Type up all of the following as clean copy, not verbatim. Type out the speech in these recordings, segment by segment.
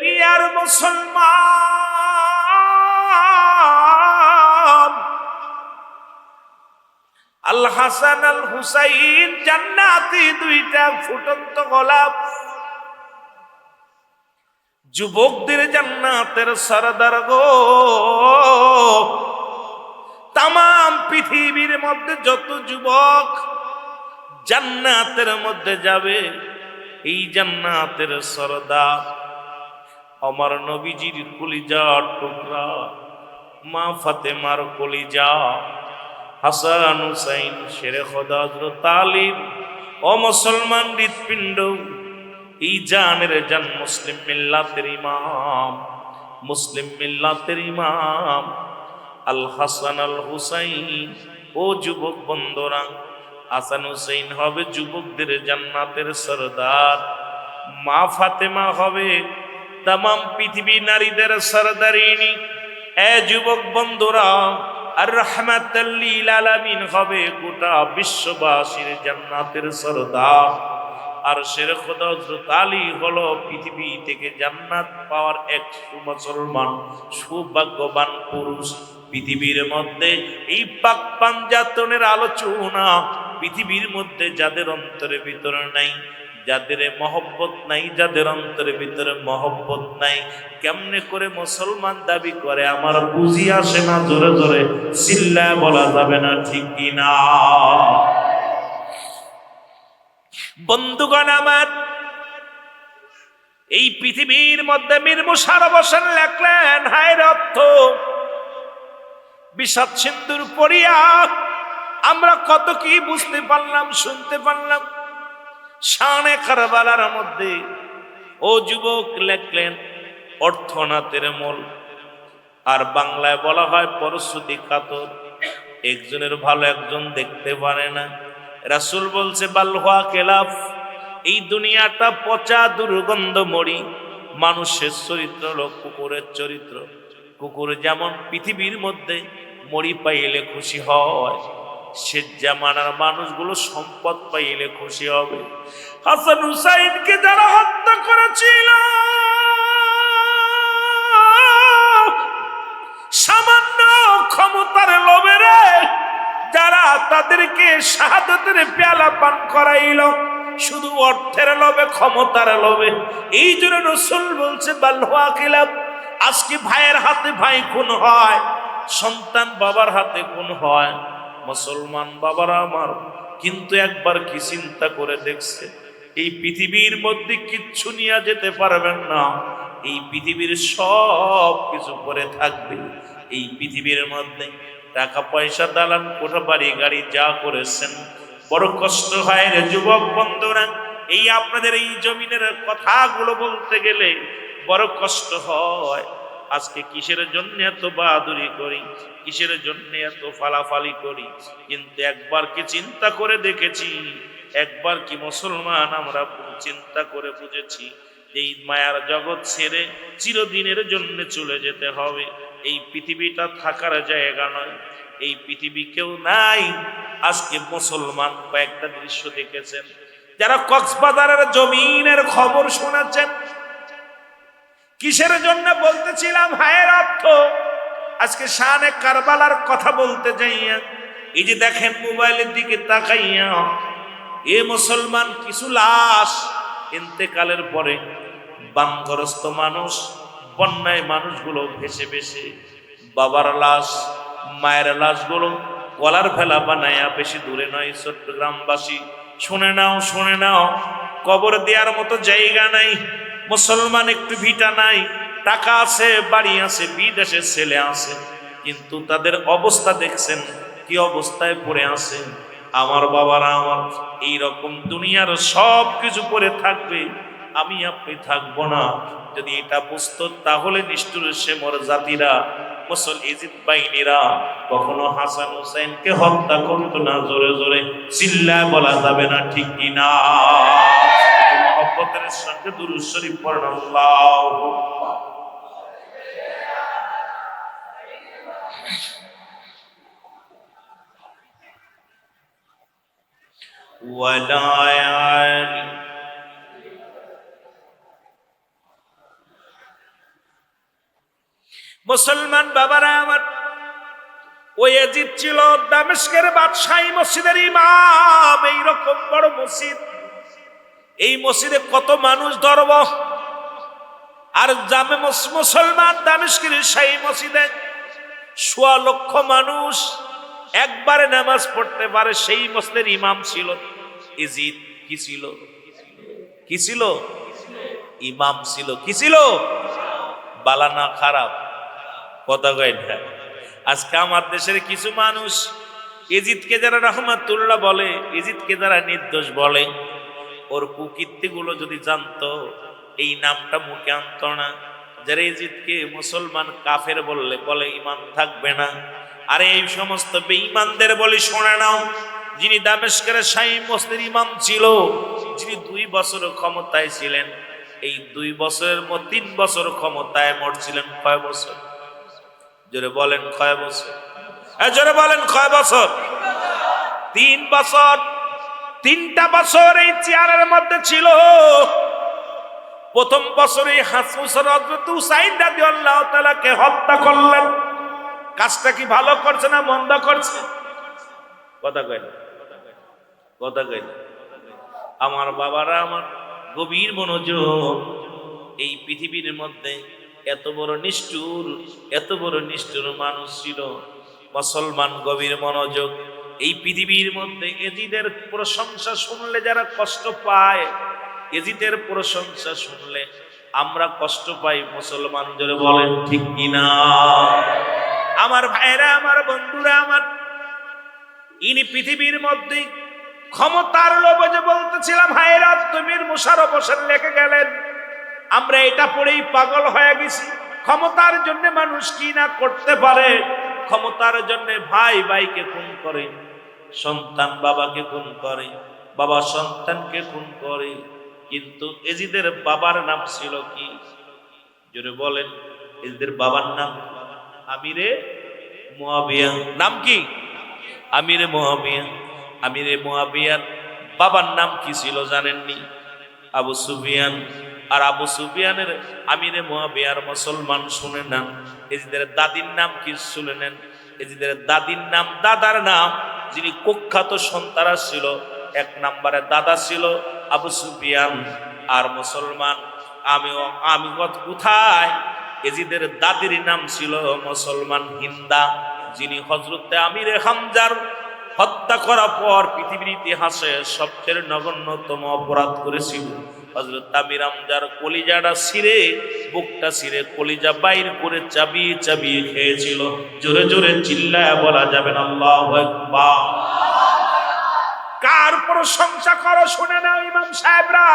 দুনিয়ার মুসলমান, আল হাসান আল হুসাইন জান্নাতি দুইটা ফুটন্ত গোলাপ, যুবকদের জান্নাতের সরদার গো। তাম পৃথিবীর মধ্যে যত যুবক জান্নাতের মধ্যে যাবে, এই জান্নাতের সরদার আমার নবীজির কলিজার টুকরা, মা ফাতেমার কলিজা, হাসান হুসাইন শেরে খোদা হযরত আলী। ও মুসলমান হৃৎপিণ্ড, এই জানের জান মুসলিম মিল্লাতের ইমাম, মুসলিম মিল্লাতের ইমাম আল হাসান আল হুসাইন। ও যুবক বন্ধুরা, হাসান হুসাইন হবে যুবকদের জান্নাতের সরদার, মা ফাতেমা হবে তাম পৃথিবী নারীদের সরদারিনী। এ যুবক বন্ধুরা, আর রাহমাতাল লিল আলামিন হবে গোটা বিশ্ববাসীর জান্নাতের সরদার। আর শেরে খোদা হযরত আলী হলো পৃথিবী থেকে জান্নাত পাওয়ার এক মুসলমান সৌভাগ্যবান পুরুষ। পৃথিবীর মধ্যে এই পাক পাঞ্জাতনের আলোচনা, পৃথিবীর মধ্যে যাদের অন্তরের ভিতরে নাই, যাদের মহব্বত নাই, যাদের অন্তরের ভিতরে মহব্বত নাই, কেমনে করে মুসলমান দাবি করে আমার বুঝি আসে না? জোরে জোরে চিল্লায় বলা যাবে না, ঠিক কিনা? বন্ধুগণ আমার, এই পৃথিবীর মধ্যে মীর মুশাররফ হোসেন লেখলেন, হায় রক্ত বিষাদ সিন্ধুর পড়িয়া আমরা কত কি বুঝতে পারলাম, শুনতে পারলাম। শানে কারবালার মধ্যে ও যুবক লেখলেন অর্থনাথের মূল, আর বাংলায় বলা হয় পরশুতি কাতর। একজনের ভালো একজন দেখতে পারে না। রাসূল বলছে বালহুয়া কেলাফ, এই দুনিয়াটা পচা দুর্গন্ধ মরি। মানুষের চরিত্র হলো কুকুরের চরিত্র। কুকুর যেমন পৃথিবীর মধ্যে মরি পাইলে খুশি হয়, সে জামানার মানুষগুলো সম্পদ পাইলে খুশি হবে। হাসান হুসাইনকে যারা হত্যা করেছিল সামান্য ক্ষমতার লোভে রে, যারা তাদেরকে শাহাদাতের পেয়ালা পান করাইল শুধু অর্থের লোভে, ক্ষমতার লোভে, এই জন্য রাসূল বলছে বালহুয়া খিলাফ। আজকে ভাইয়ের হাতে ভাই খুন হয়, সন্তান বাবার হাতে খুন হয়, মুসলমান বাবারা আমার কিন্তু একবার কি চিন্তা করে দেখছে এই পৃথিবীর মধ্যে কিচ্ছু নিয়ে যেতে পারবেন না। এই পৃথিবীর সব কিছু পরে থাকবে। এই পৃথিবীর মধ্যে টাকা পয়সা, দালান কোঠা, বাড়ি গাড়ি যা করেছেন, বড় কষ্ট হয় রে যুবক বন্ধুরা। এই আপনাদের এই জমিনের কথাগুলো বলতে গেলে বড় কষ্ট হয়। আজকে কিসের জন্য এত বাহাদুরি করি, কিসের জন্য এত ফালাফালি করি, কিন্তু একবার কি চিন্তা করে দেখেছি, একবার কি মুসলমান আমরা চিন্তা করে বুঝেছি এই মায়ার জগৎ ছেড়ে চিরদিনের জন্য চলে যেতে হবে। এই পৃথিবীটা থাকার জায়গা নয়, এই পৃথিবী কেউ নাই। আজকে মুসলমান কয়েকটা দৃশ্য দেখেছেন, যারা কক্সবাজারের জমিনের খবর শোনাচ্ছেন, কিসের জন্য বলতেছিলাম হায়ের অর্থ। আজকে শানে কারবালার কথা বলতে যাইয়া এই যে দেখেন মোবাইলের দিকে তাকাইয়া, এ মুসলমান কিছু লাশ ইন্তেকালের পরে বানগ্রস্ত মানুষ, বন্যায় মানুষগুলো ভেসে ভেসে বাবার লাশ, মায়ের লাশগুলো গলার ভেলা বানায়া, বেশি দূরে নয় চট্টগ্রামবাসী শুনে নাও, শুনে নাও, কবর দেওয়ার মতো জায়গা নাই। মুসলমান একটু ভিটা নাই, টাকা আছে, বাড়ি আছে, বিদেশে ছেলে আছে, কিন্তু তাদের অবস্থা দেখছেন কি অবস্থায় পড়ে আছে। আমার বাবারা আমার, এইরকম দুনিয়ার সব কিছু পরে থাকবে, আমি আপনি থাকবো না। যদি এটা বুঝতো তাহলে নিষ্ঠুর সে মোর জাতিরা, মুসল ইজিদ বাহিনীরা কখনো হাসান হুসাইনকে হত্যা করতো না। জোরে জোরে চিল্লায় বলা যাবে না, ঠিক কিনা? মহব্বতের সঙ্গে দুরূদ শরীফ পড়েন আল্লাহু আকবার। ওয়ালা মুসলমান বাবারা আমার, ওই ইয়াজিদ ছিল দামেস্কের বাদশাহী মসজিদের ইমাম। এইরকম বড় মসজিদ, এই মসজিদে কত মানুষ ধরব? আর জামে মুসলমান দামেস্কের শাহী মসজিদে ১৬ লক্ষ মানুষ একবারে নামাজ পড়তে পারে। সেই মসজিদের ইমাম ছিল ইয়াজিদ। কি ছিল? কি ছিল? ইমাম ছিল। কি ছিল? বালানা খারাপ কথা কয় না। আজকে আমার দেশের কিছু মানুষ ইয়াজিদকে যারা রহমাতুল্লাহ বলে, ইয়াজিদকে যারা নির্দোষ বলে, ওর কুকীর্তি গুলো যদি জানতো এই নামটা মুখে আনতো না। যারা ইয়াজিদকে মুসলমান কাফের বললে বলে ইমান থাকবে না। আরে এই সমস্ত বেঈমানদের বলি শোনা নাও, যিনি দামেস্কের শাহী মসজিদের ইমাম ছিল, যিনি ২ বছর ক্ষমতায় ছিলেন, এই ২ বছরের ৩ বছর ক্ষমতায় মরছিলেন কয় বছর? জোরে বলেন কয় বছর? জোরে বলেন কয় বছর? ৩ বছর। ৩টা বছর এই চেয়ারের মধ্যে ছিল। প্রথম বছরে হযরত হুসাইন রাদিয়াল্লাহু তাআলাকে হত্যা করলেন। কাজটা কি ভালো করছে না মন্দ করছে? কথা কয় না, কথা কয় না। আমার বাবারা আমার, গভীর মনোযোগ। এই পৃথিবীর মধ্যে এত বড় নিষ্ঠুর মানুষ ছিল মুসলমান। গভীর মনোযোগ। এই পৃথিবীর মধ্যে ইয়াজিদের প্রশংসা শুনলে যারা কষ্ট পায়, ইয়াজিদের প্রশংসা শুনলে আমরা কষ্ট পাই। মুসলমান জোরে বলেন ঠিক কিনা? আমার ভাইরা, আমার বন্ধুরা আমার, ইনি পৃথিবীর মধ্যে ক্ষমতার লোভে যে বলতেছিলাম হায়রাত তুমির মুশাররফ হোসেন লিখে গেলেন, আমরা এটা পড়েই পাগল হয়ে গেছি। ক্ষমতার জন্য মানুষ কি না করতে পারে। ক্ষমতার জন্য ভাই ভাইকে খুন করে, সন্তান বাবাকে খুন করে, বাবা সন্তানকে খুন করে। কিন্তু ইয়াজিদের বাবার নাম ছিল কি? জোরে বলেন। ইয়াজিদের বাবার নাম আমিরে মুয়াবিয়া। নাম কি? আমিরে মুয়াবিয়া। আমিরে মুয়াবিয়ার বাবার নাম কি ছিল জানেননি? আবু সুফিয়ান। আর আবু সুফিয়ানের আমিরে মুয়াবিয়ার মুসলমান শুনে নেন। ইয়াজিদের দাদির নাম কি শুনে নেন? ইয়াজিদের দাদির নাম, দাদার নাম, যিনি কুখ্যাত সন্তান ছিল, ১ নম্বরে দাদা ছিল আবু সুফিয়ান। আর মুসলমান আমি কোথায়? ইয়াজিদের দাদির নাম ছিল মুসলমান হিন্দা, যিনি হযরতে আমিরে হামজার হত্যা করার পর পৃথিবীর ইতিহাসে সবচেয়ে নগণ্যতম অপরাধ করেছিল। হযরত আমির হামজার কলিজাটা ছিঁড়ে, বুকটা ছিঁড়ে কলিজা বাইর করে চাবিয়ে চাবিয়ে খেয়েছিল। জোরে জোরে চিল্লায় বলা যাবে না আল্লাহু আকবার। কার প্রশংসা করো শুনে নাও ইমাম সাহেবরা।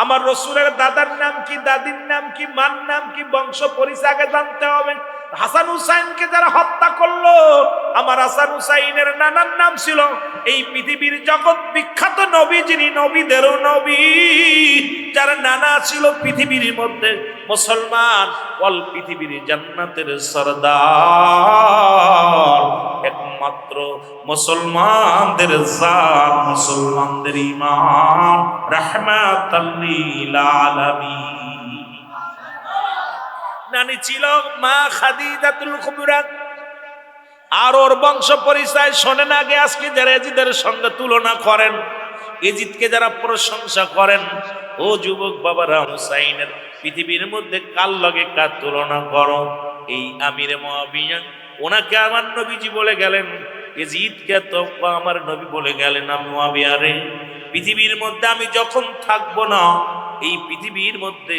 আমার রসুলের দাদার নাম কি, দাদির নাম কি, মার নাম কি, বংশ পরিচয় আগে জানতে হবে। হাসান হুসাইনকে যারা হত্যা করলো, আমার হাসান হুসাইনের নানার নাম ছিল এই পৃথিবীর জগৎ বিখ্যাত নবী, যিনি নবীদেরও নবী, যার নানা ছিল পৃথিবীর মধ্যে মুসলমান অল পৃথিবীর জান্নাতের সরদার, একমাত্র মুসলমানদের জান, মুসলমানদের ইমাম, রাহমাতাল লিল আলামিন। নানি ছিল মা খাদিজাতুল কুবরা। আর ওর বংশ পরিচয় শোনেন আগে। আজকে যারা ইয়াজিদের সঙ্গে তুলনা করেন, ইয়াজিদকে যারা প্রশংসা করেন, ও যুবক বাবারা, হুসাইনের পৃথিবীর মধ্যে কার লগে কার তুলনা করো? এই আমিরে মুয়াবিয়া, ওনাকে আমার নবীজি বলে গেলেন, ইয়াজিদকে তো আমার নবী বলে গেলেন, আমি মুয়াবিয়া রে, পৃথিবীর মধ্যে আমি যখন থাকবো না, এই পৃথিবীর মধ্যে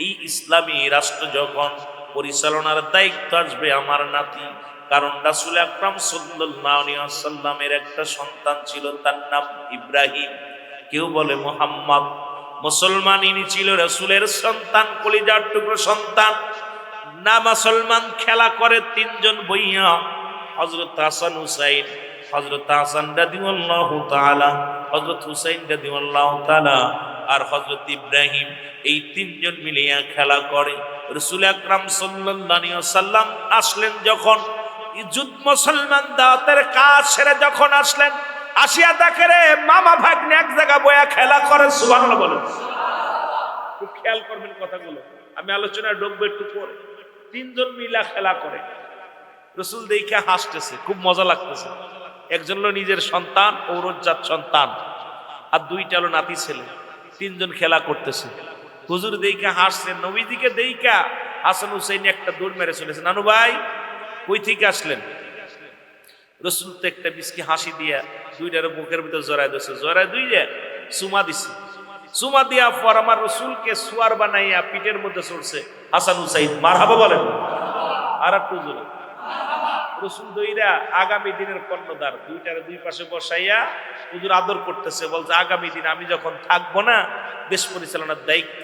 এই ইসলামী রাষ্ট্র যখন পরিচালনার দায়িত্ব আসবে আমার নাতি। কারণ রাসূল আকরাম সাল্লাল্লাহু আলাইহি ওয়াসাল্লামের একটা সন্তান ছিল, তার নাম ইব্রাহিম, কেউ বলে মুহাম্মদ। মুসলমান ইনি ছিল রাসূলের সন্তান, কলিজার টুকরো সন্তান। না মুসলমান খেলা করে ৩ জন ভাইয়া, হযরত হাসান হুসাইন, হযরত হাসান রাদিয়াল্লাহু তাআলা, হযরত হুসাইন রাদিয়াল্লাহু তাআলা, আর হযরত ইব্রাহিম। এই ৩ জন মিলিয়া খেলা করে। রাসূল আকরাম সাল্লাল্লাহু আলাইহি ওয়াসাল্লাম আসলেন যখন, যুদ্ধ মুসলমান দাওয়াতের কাজ সেরে যখন আসলেন, আসিয়া দেখে রে মামা ভাগ্নে এক জায়গা বয়া খেলা করে। সুবহানাল্লাহ বলেন। খুব খেয়াল করবেন কথাগুলো, আমি আলোচনায় ঢুকবো একটু পরে। তিনজন মিলা খেলা করে। রসুল দেখে হাসতেছে, খুব মজা লাগতেছে। একজন হলো নিজের সন্তান, ঔরজাত সন্তান, আর দুইটা হলো নাতি ছেলে। তিনজন খেলা করতেছে। হুজুর দেখে হাসছে, নবীজিকে দেখা হাসান হুসাইন একটা দৌড় মেরে চলেছে। নানু ভাই কই থেকে আসলেন? রসুল তো একটা বিস্কি হাসি দিয়া দুইটার মুখের ভিতর জড়াই দিয়েছে, জড়াই দুইটা চুমা দিছে। চুমা দিয়া পর আমার রসুলকে সুয়ার বানাইয়া পিঠের মধ্যে চড়ছে হাসান হুসাইন। মারহাবা বলেন। আর একটু জোরে। রসুল দইরা আগামী দিনের কর্ণধার, দুইটার দুই পাশে বসাইয়া হুজুর আদর করতেছে, বলছে আগামী দিন আমি যখন থাকবো না, দেশ পরিচালনার দায়িত্ব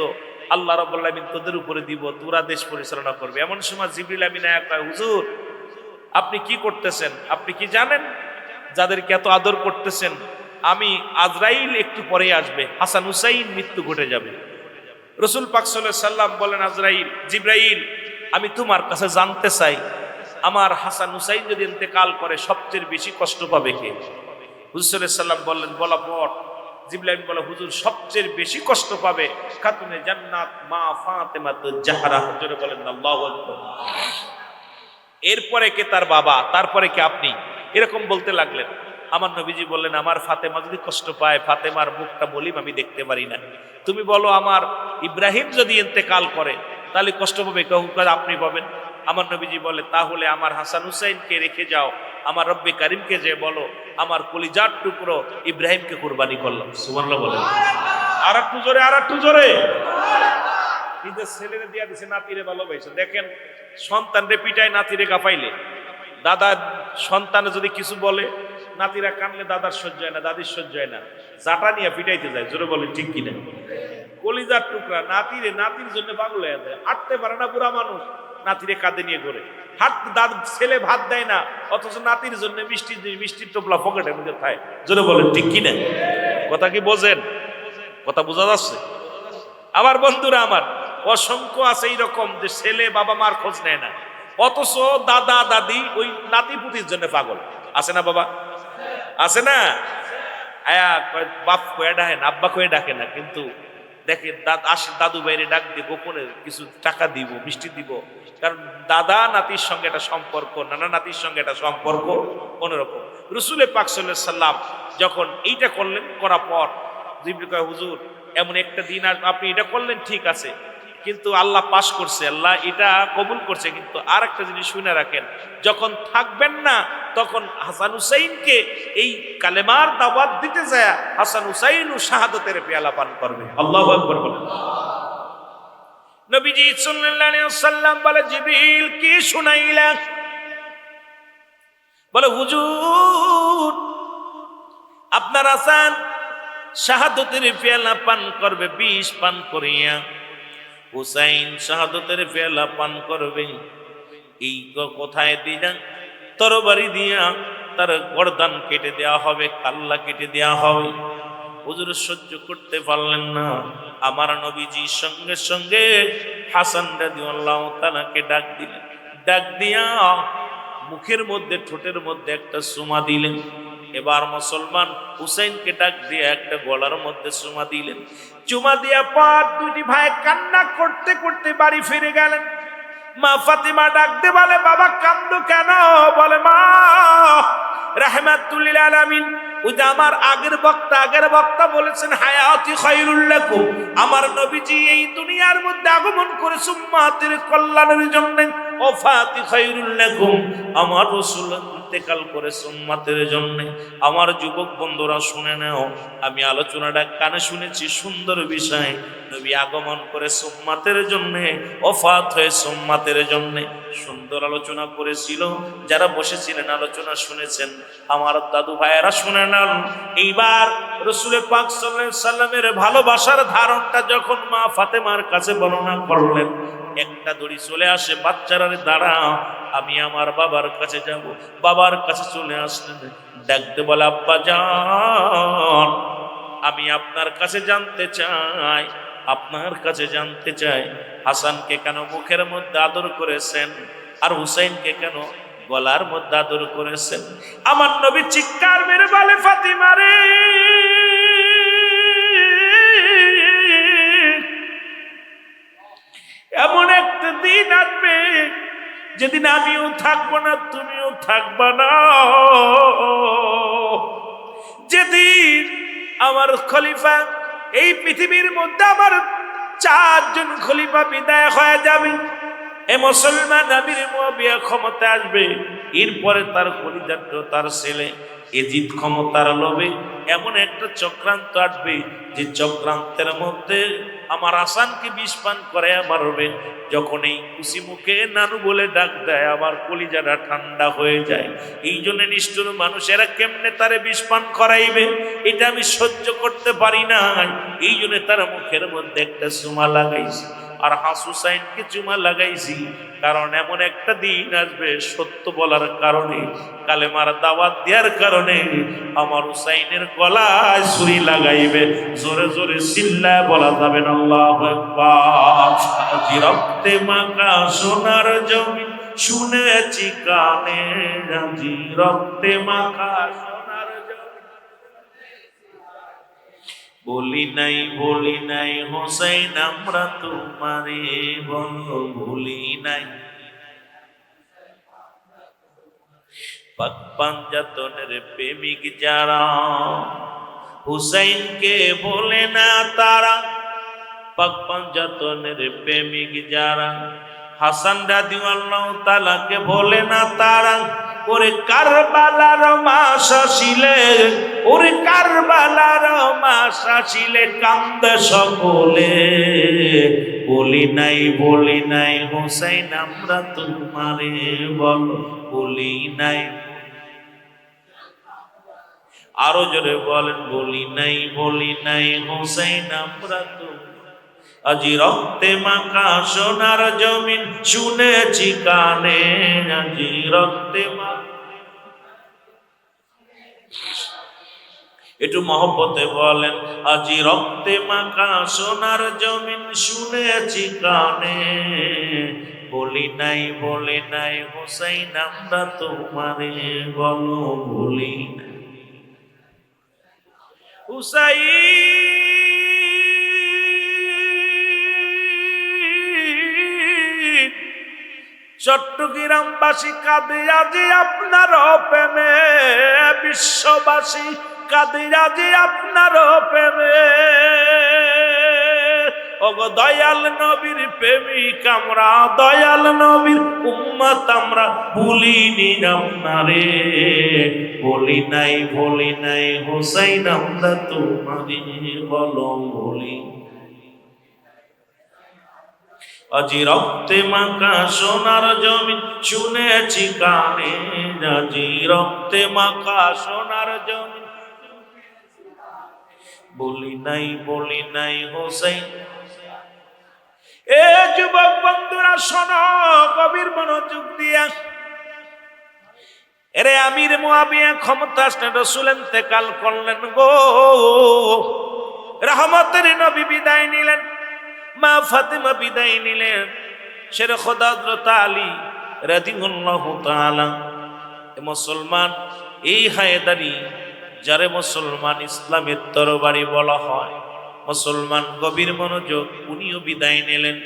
আল্লাহ রাব্বুল আলামিন তোদের উপরে দিব, তোরা দেশ পরিচালনা করবে। এমন সময় জিবরিল আমিন আয়া কয়, হুজুর আপনি কি করতেছেন? আপনি কি জানেন যাদেরকে এত আদর করতেছেন, আমি আজরাইল একটু পরে আসবে, হাসান হুসাইন মৃত্যু ঘটে যাবে। রসুল পাক সাল্লাল্লাহু আলাইহি সাল্লাম বলেন, আজরাইল, জিবরাইল আমি তোমার কাছে জানতে চাই, আমার হাসান হুসাইন যদি ইন্তেকাল করে সবচেয়ে বেশি কষ্ট পাবে কে? হুজুর সাল্লাল্লাহু আলাইহি সাল্লাম বললেন, বলা পর জিবরাইল বলে, হুজুর সবচেয়ে বেশি কষ্ট পাবে খাতুনে জান্নাত মা ফাতেমাতুজ জাহরা। হুজুরে বলেন আল্লাহু আকবার। এরপরে কে তার বাবা, তারপরে কে আপনি, এরকম বলতে লাগলেন। আমার নবীজি বললেন, আমার ফাতেমা যদি কষ্ট পায়, ফাতেমার মুখটা বলিম আমি দেখতে পারি না। তুমি বলো আমার ইব্রাহিম যদি ইন্তেকাল করে তাহলে কষ্ট পাবে কেউ? আপনি পাবেন। আমার নবীজি বলে, তাহলে আমার হাসান হুসাইনকে রেখে যাও, আমার রব্বে কারিমকে যে বলো আমার কলিজার টুকরো ইব্রাহিমকে কুরবানি করলাম। সুবহানাল্লাহ বলেন। আর একটু জোরে, আর একটু জোরে। নিজের ছেলেরে দিয়া দিছে, নাতিরে ভালোবাসে। দেখেন সন্তানরে পিটায়, নাতিরে গাফাইলে। দাদার সন্তানে যদি কিছু বলে, নাতিরা কানলে দাদার সহ্য হয় না, দাদির সহ্য হয় না, জাটা নিয়ে পিটাইতে যায়। জোরে বলে ঠিক কিনা? কলিজার টুকরা নাতিরে, নাতির জন্য পাগল হয়ে যায়। হাঁটতে পারে না বুড়া মানুষ, নাতিরে কাঁধে নিয়ে ঘোরে। ছেলে ভাত দেয় না, অথচ নাতির জন্য মিষ্টির টোপলা পকেটের মধ্যে খায়। জোরে বলেন ঠিক কিনা? কথা কি বোঝেন? কথা বোঝা যাচ্ছে? আমার বন্ধুরা আমার, অসংখ্য আছে এইরকম যে ছেলে বাবা মার খোঁজ নেয় না, অথচ দাদা দাদি ওই নাতি পুতির জন্য পাগল। আছে না বাবা? আছে না? আয়া বাপ কয়ে ডাকে না, আব্বা কয়ে ডাকে না, কিন্তু দেখে দাদু বাইরে ডাক দিয়ে গোপনে কিছু টাকা দিব, মিষ্টি দিব। কারণ দাদা নাতির সঙ্গে একটা সম্পর্ক, নানা নাতির সঙ্গে একটা সম্পর্ক অন্যরকম। রসুলের পাক সাল্লাল্লাহু আলাইহি সাল্লাম যখন এইটা করলেন, করার পর জিবরিল কয়, হুজুর এমন একটা দিন আপনি এটা করলেন ঠিক আছে, কিন্তু আল্লাহ পাশ করছে, আল্লাহ এটা কবুল করছে, কিন্তু আর একটা জিনিস শুনে রাখেন, যখন থাকবেন না তখন হাসান হুসাইনকে এই কালেমার দাওয়াত দিতে যায় হাসান হুসাইন ও শাহাদাতের পেয়ালা পান করবে। আল্লাহু আকবার বলেন। নবীজি সাল্লাল্লাহু আলাইহি ওয়াসাল্লাম বলে, জিবরিল কি শুনাইলা? বলে, হুজুর আপনার হাসান শাহাদাতের পেয়ালা পান করবে, বিষ পান করিয়া হুসাইন শাহাদাতের পেয়ালা পান করবে। এই কোথায় দিয়া? তরবারি দিয়া তার গর্দান কেটে দেওয়া হবে, কাল্লা কেটে দেওয়া হবে। হুজুর সহ্য করতে পারলেন না, আমার নবীজি সঙ্গে সঙ্গে হাসান রাদিয়াল্লাহু তাআলাকে ডাক দিলেন। ডাক দিয়া মুখের মধ্যে, ঠোঁটের মধ্যে একটা চুমা দিলেন। এবার মুসলমান হুসাইনকে ডাক দিয়ে একটা গলার মধ্যে চুমা দিলেন। চুমা দিয়া পর দুটি ভাই কান্না করতে করতে বাড়ি ফিরে গেলেন। মা ফাতিমা ডাক দিয়ে বলে, বাবা কান্দো কেন? বলে, মা রাহমাতুল লিল আলামিন, ওই যে আমার আগের বক্তা বলেছেন হায়াতি খায়রুল লাকুম, আমার নবীজি এই দুনিয়ার মধ্যে আগমন করেছে উম্মতের কল্যাণের জন্য। ওয়াফাতি খায়রুল লাকুম, আমার রাসূল ইন্তেকাল করেছে উম্মতের জন্য। আমার যুবক বন্ধুরা শুনে নাও, আমি আলোচনাটা কানে শুনেছি, সুন্দর বিষয়। নবী আগমন করেছে উম্মতের জন্য, ওফাত হয়েছে উম্মতের জন্য। সুন্দর আলোচনা করেছিল, যারা বসেছিলেন আলোচনা শুনেছেন, আমার দাদু ভাইয়েরা শুনে নেন। এইবার রাসূল পাক সাল্লাল্লাহু আলাইহি সাল্লামের ভালোবাসার ধারণটা যখন মা ফাতেমার কাছে বর্ণনা করলেন, একটা দড়ি চলে আসে, বাচ্চারা দাঁড়াও, আমি আমার বাবার কাছে যাব। বাবার কাছে চলে আসলেন, ডাকতে বলে, আব্বা জান আমি আপনার কাছে জানতে চাই, আপনার কাছে জানতে চাই হাসানকে কেন মুখের মধ্যে আদর করেছেন আর হুসাইনকে কেন গলার মধ্যে আদর করেছেন? আমার নবী চিৎকার মেরে বলে, ফাতিমা রে, এমন একটা দিন আসবে যেদিন আমিও থাকবো না, তুমিও থাকবা না। যেদিন আমার খলিফা, এই পৃথিবীর মধ্যে আমার 4 জন খলিফা বিদায় হয়ে যাবে, এ মুসলমান আমির মুয়াবিয়া ক্ষমতা আসবে, এরপরে তার খলিফাটো তার ছেলে এজিদ ক্ষমতার লোভে এমন একটা চক্রান্ত আসবে যে চক্রান্তের মধ্যে আমার হাসানকে বিষ পান করে মারবে। যখন এই খুশি মুখে নানু বলে ডাক দেয়, আমার কলিজাটা ঠান্ডা হয়ে যায়। এই জন্য নিষ্ঠুর মানুষেরা কেমনে তারে বিষ পান করাইবে, এটা আমি সহ্য করতে পারি না। এই জন্য তার মুখের মধ্যে একটা চুমা লাগাইছি, আর হাসুসাইনকে চুমা লাগাইছি, কারণ এমন একটা দিন আসবে সত্য বলার কারণে, কালেমার দাওয়াত দেওয়ার কারণে আমার হুসাইনের গলায় ছুরি লাগাইবে। জোরে জোরে চিল্লায় বলা যাবে না আল্লাহু আকবার। রক্তে মাখা সোনার জমি শুনেছি কানে, রাজি রক্তে মাখা সোনার জমি। বলি নাই হোসেন আমরা তোমারে বলো, ভুলি নাই। পাক পাঞ্জাতনের প্রেমিক যারা হুসাইনকে বলে না তারা, পাক পাঞ্জাতনের প্রেমিক যারা হাসান রাদিয়াল্লাহু তাআলাকে বলে না তারা, ওরে কারবালার মাস আসিলে, ওরে কারবালার মাস আসিলে কান্দে সকলে। বলি নাই হোসেন আমরা তোমারে বলো, বলি নাই। আরো জোরে বলেন, বলি নাই হোসেন আমরা তো। আজি রক্তে মাখা সোনার জমিন শুনেছি কানে, আজি রক্তে মাখা। একটু মহব্বতে বলেন, আজি রক্তে মাখা সোনার জমিন শুনেছি কানে। বলি নাই হোসেন আমরা তোমারে বলো, বলি নাই। চট্টগ্রামবাসী কাঁদে আজি আপনার প্রেমে, বিশ্ববাসী কাঁদে আজি আপনার প্রেমে। ওগো দয়াল নবীর প্রেমিক আমরা, দয়াল নবীর উম্মত আমরা, ভুলিনি আপনারে। বলি নাই হোসেন আমরা তোমারে বলো, বলি। আজি রক্তে মাখা সোনার জমিন শুনেছি কানে, আজি রক্তে মাখা সোনার জমিন। বলি নাই হোসেন। এ যুবক বন্ধুরা শোনো গভীর মনোযোগ দিয়া। এরে আমির মুয়াবিয়া ক্ষমতা আসলে রাসূল ইন্তেকাল করলেন গো, রহমতের নবী বিদায় নিলেন, মা ফাতেমা বিদায় নিলেন, শের খোদা হযরত আলী রাদিয়াল্লাহু তাআলা। মুসলমান এই হায়দারি, যারে মুসলমান ইসলামের তরবারি বলা হয়, মুসলমান গভীর মনোযোগ, উনিও বিদায় নিলেন।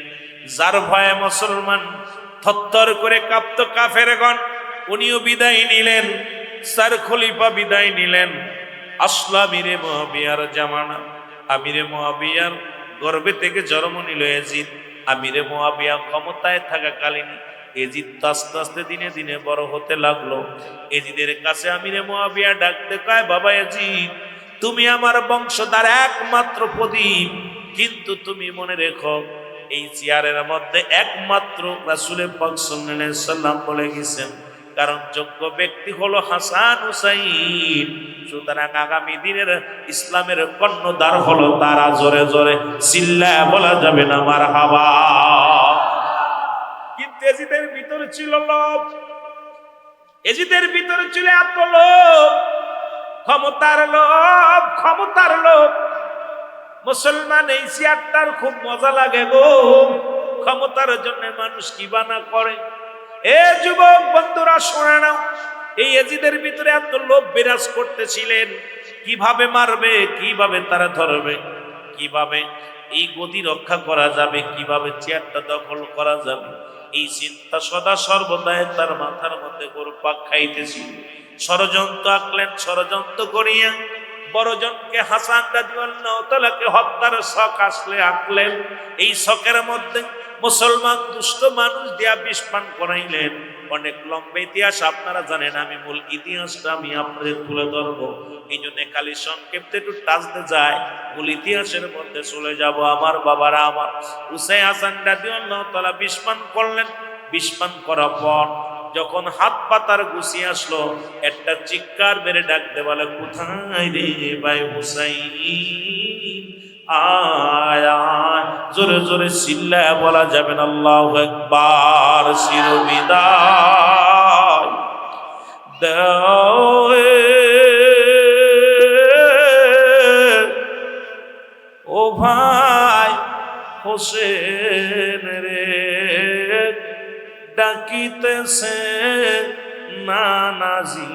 যার ভয়ে মুসলমান থরথর করে কাঁপতো কাফেরগণ, উনিও বিদায় নিলেন। চার খলিফা বিদায় নিলেন। আসলো আমিরে মুয়াবিয়ার জামানা। আমিরে মুয়াবিয়ার গর্ভে থেকে জন্ম নিল এজিদ। আমিরে মুয়াবিয়া ক্ষমতায় থাকাকালীন এজিদ আস্তে আস্তে দিনে দিনে বড় হতে লাগলো। এজিদের কাছে আমিরে মুয়াবিয়া ডাকতে কয়, বাবা এজিদ, তুমি আমার বংশধার একমাত্র প্রদীপ, কিন্তু তুমি মনে রেখো এই চেয়ারের মধ্যে একমাত্র রাসূল পাক সাল্লাল্লাহু আলাইহি সাল্লাম বলে গেছেন, কারণ যোগ্য ব্যক্তি হলো হাসান হুসাইন। সুতরাং আগামী দিনের ইসলামের কর্ণধার হলো তারা। জোরে জোরে চিল্লায়া বলা যাবে না মারহাবা। কিন্তু এজিদের ভিতরে ছিল লোভ, এজিদের ভিতরে ছিল এত লোভ, ক্ষমতার লোভ, ক্ষমতার লোভ। মুসলমান এই চেয়ারটার খুব মজা লাগে গো, ক্ষমতার জন্য মানুষ কি বানা করে। এ যুবক বন্ধুরা শোনে নাও, এই এজিদের ভিতরে এত লোভ বিরাজ করতেছিলেন। কিভাবে মারবে, কিভাবে তারা ধরবে, কিভাবে এই গদি রক্ষা করা যাবে কিভাবে, চেয়ারটা দখল করা যাবে, এই চিন্তা সদা সর্বদাই তার মাথার মধ্যে ঘুরপাক খাইতেছিল। ষড়যন্ত্র আঁকলেন, ষড়যন্ত্র করিয়া বড়জনকে হাসান রাদিয়াল্লাহু তাআলাকে হত্যার শখ আসলে আঁকলেন। এই শখের মধ্যে মুসলমান দুষ্ট মানুষ দিয়া বিষ পান করাইলেন। অনেক লম্বা ইতিহাস আপনারা জানেন, আমি মূল ইতিহাসটা আমি আপনাদের তুলে ধরবো। এই জন্য খালি সংক্ষেপে একটু টাচতে যায়, মূল ইতিহাসের মধ্যে চলে যাব। আমার বাবারা, আমার হুসাইন হাসান রাদিয়াল্লাহু তাআলা বিষ পান করলেন। বিষ পান করার পর যখন হাত পাতার গুছিয়ে আসলো, একটা চিৎকার মেরে ডাকতে বলে, কোথায় রে ভাই হুসাইন, আয় আয়। জোরে জোরে চিল্লায় বলা যাবে না আল্লাহু আকবার। চিরবিদায় দাও ও ভাই হোসেন রে, ডাকিতেছে নানাজি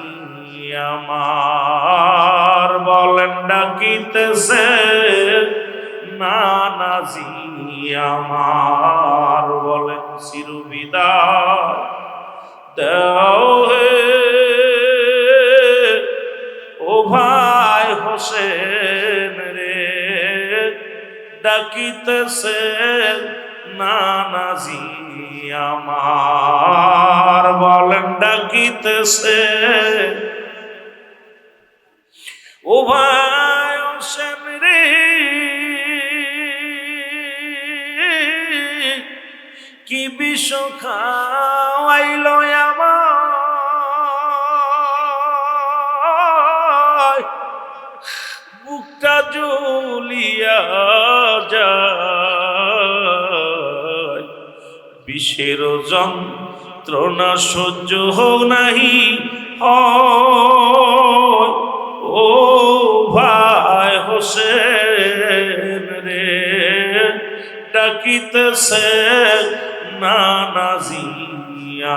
আমার। বলেন ডাকিতেছে নানাজি আমার। বলেন চিরবিদায় দাও হে ও ভাই হোসেন রে, ডাকিতেছে নানাজি আমার। বলেন ডাকিতেছে ও ভাই হোসেন রে, কি বিষ খাওয়াইল আমার, বুকটা জ্বলিয়া যায়, বিষের যন্ত্রণা সহ্য হোক নাহি ও ভাই হোসেন রে, ডাকিতেছে নানাজি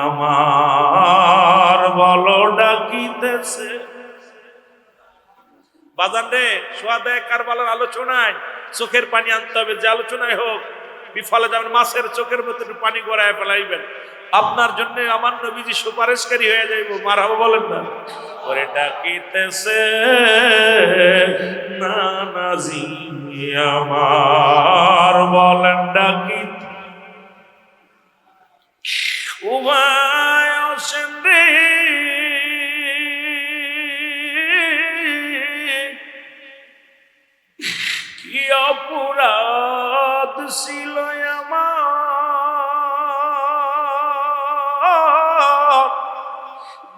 আমার। বলো ডাকিতেছে। বাজান রে, সোয়াদে কারবালার আলোচনায় চোখের পানি আনতে হবে। যে আলোচনায় হোক বিফলে যাবেন, মাছের চোখের মধ্যে একটু পানি গড়ায় ফেলাইবেন। আপনার জন্য আমার নবীজি সুপারিশকারী হয়ে যাইব। মারহাবা বলেন না। ওরে ডাকিতেছে নানাজি আমার। বলেন ডাকিত ও ভাই হোসেন রে, কি অপরাধ ছিল আমার,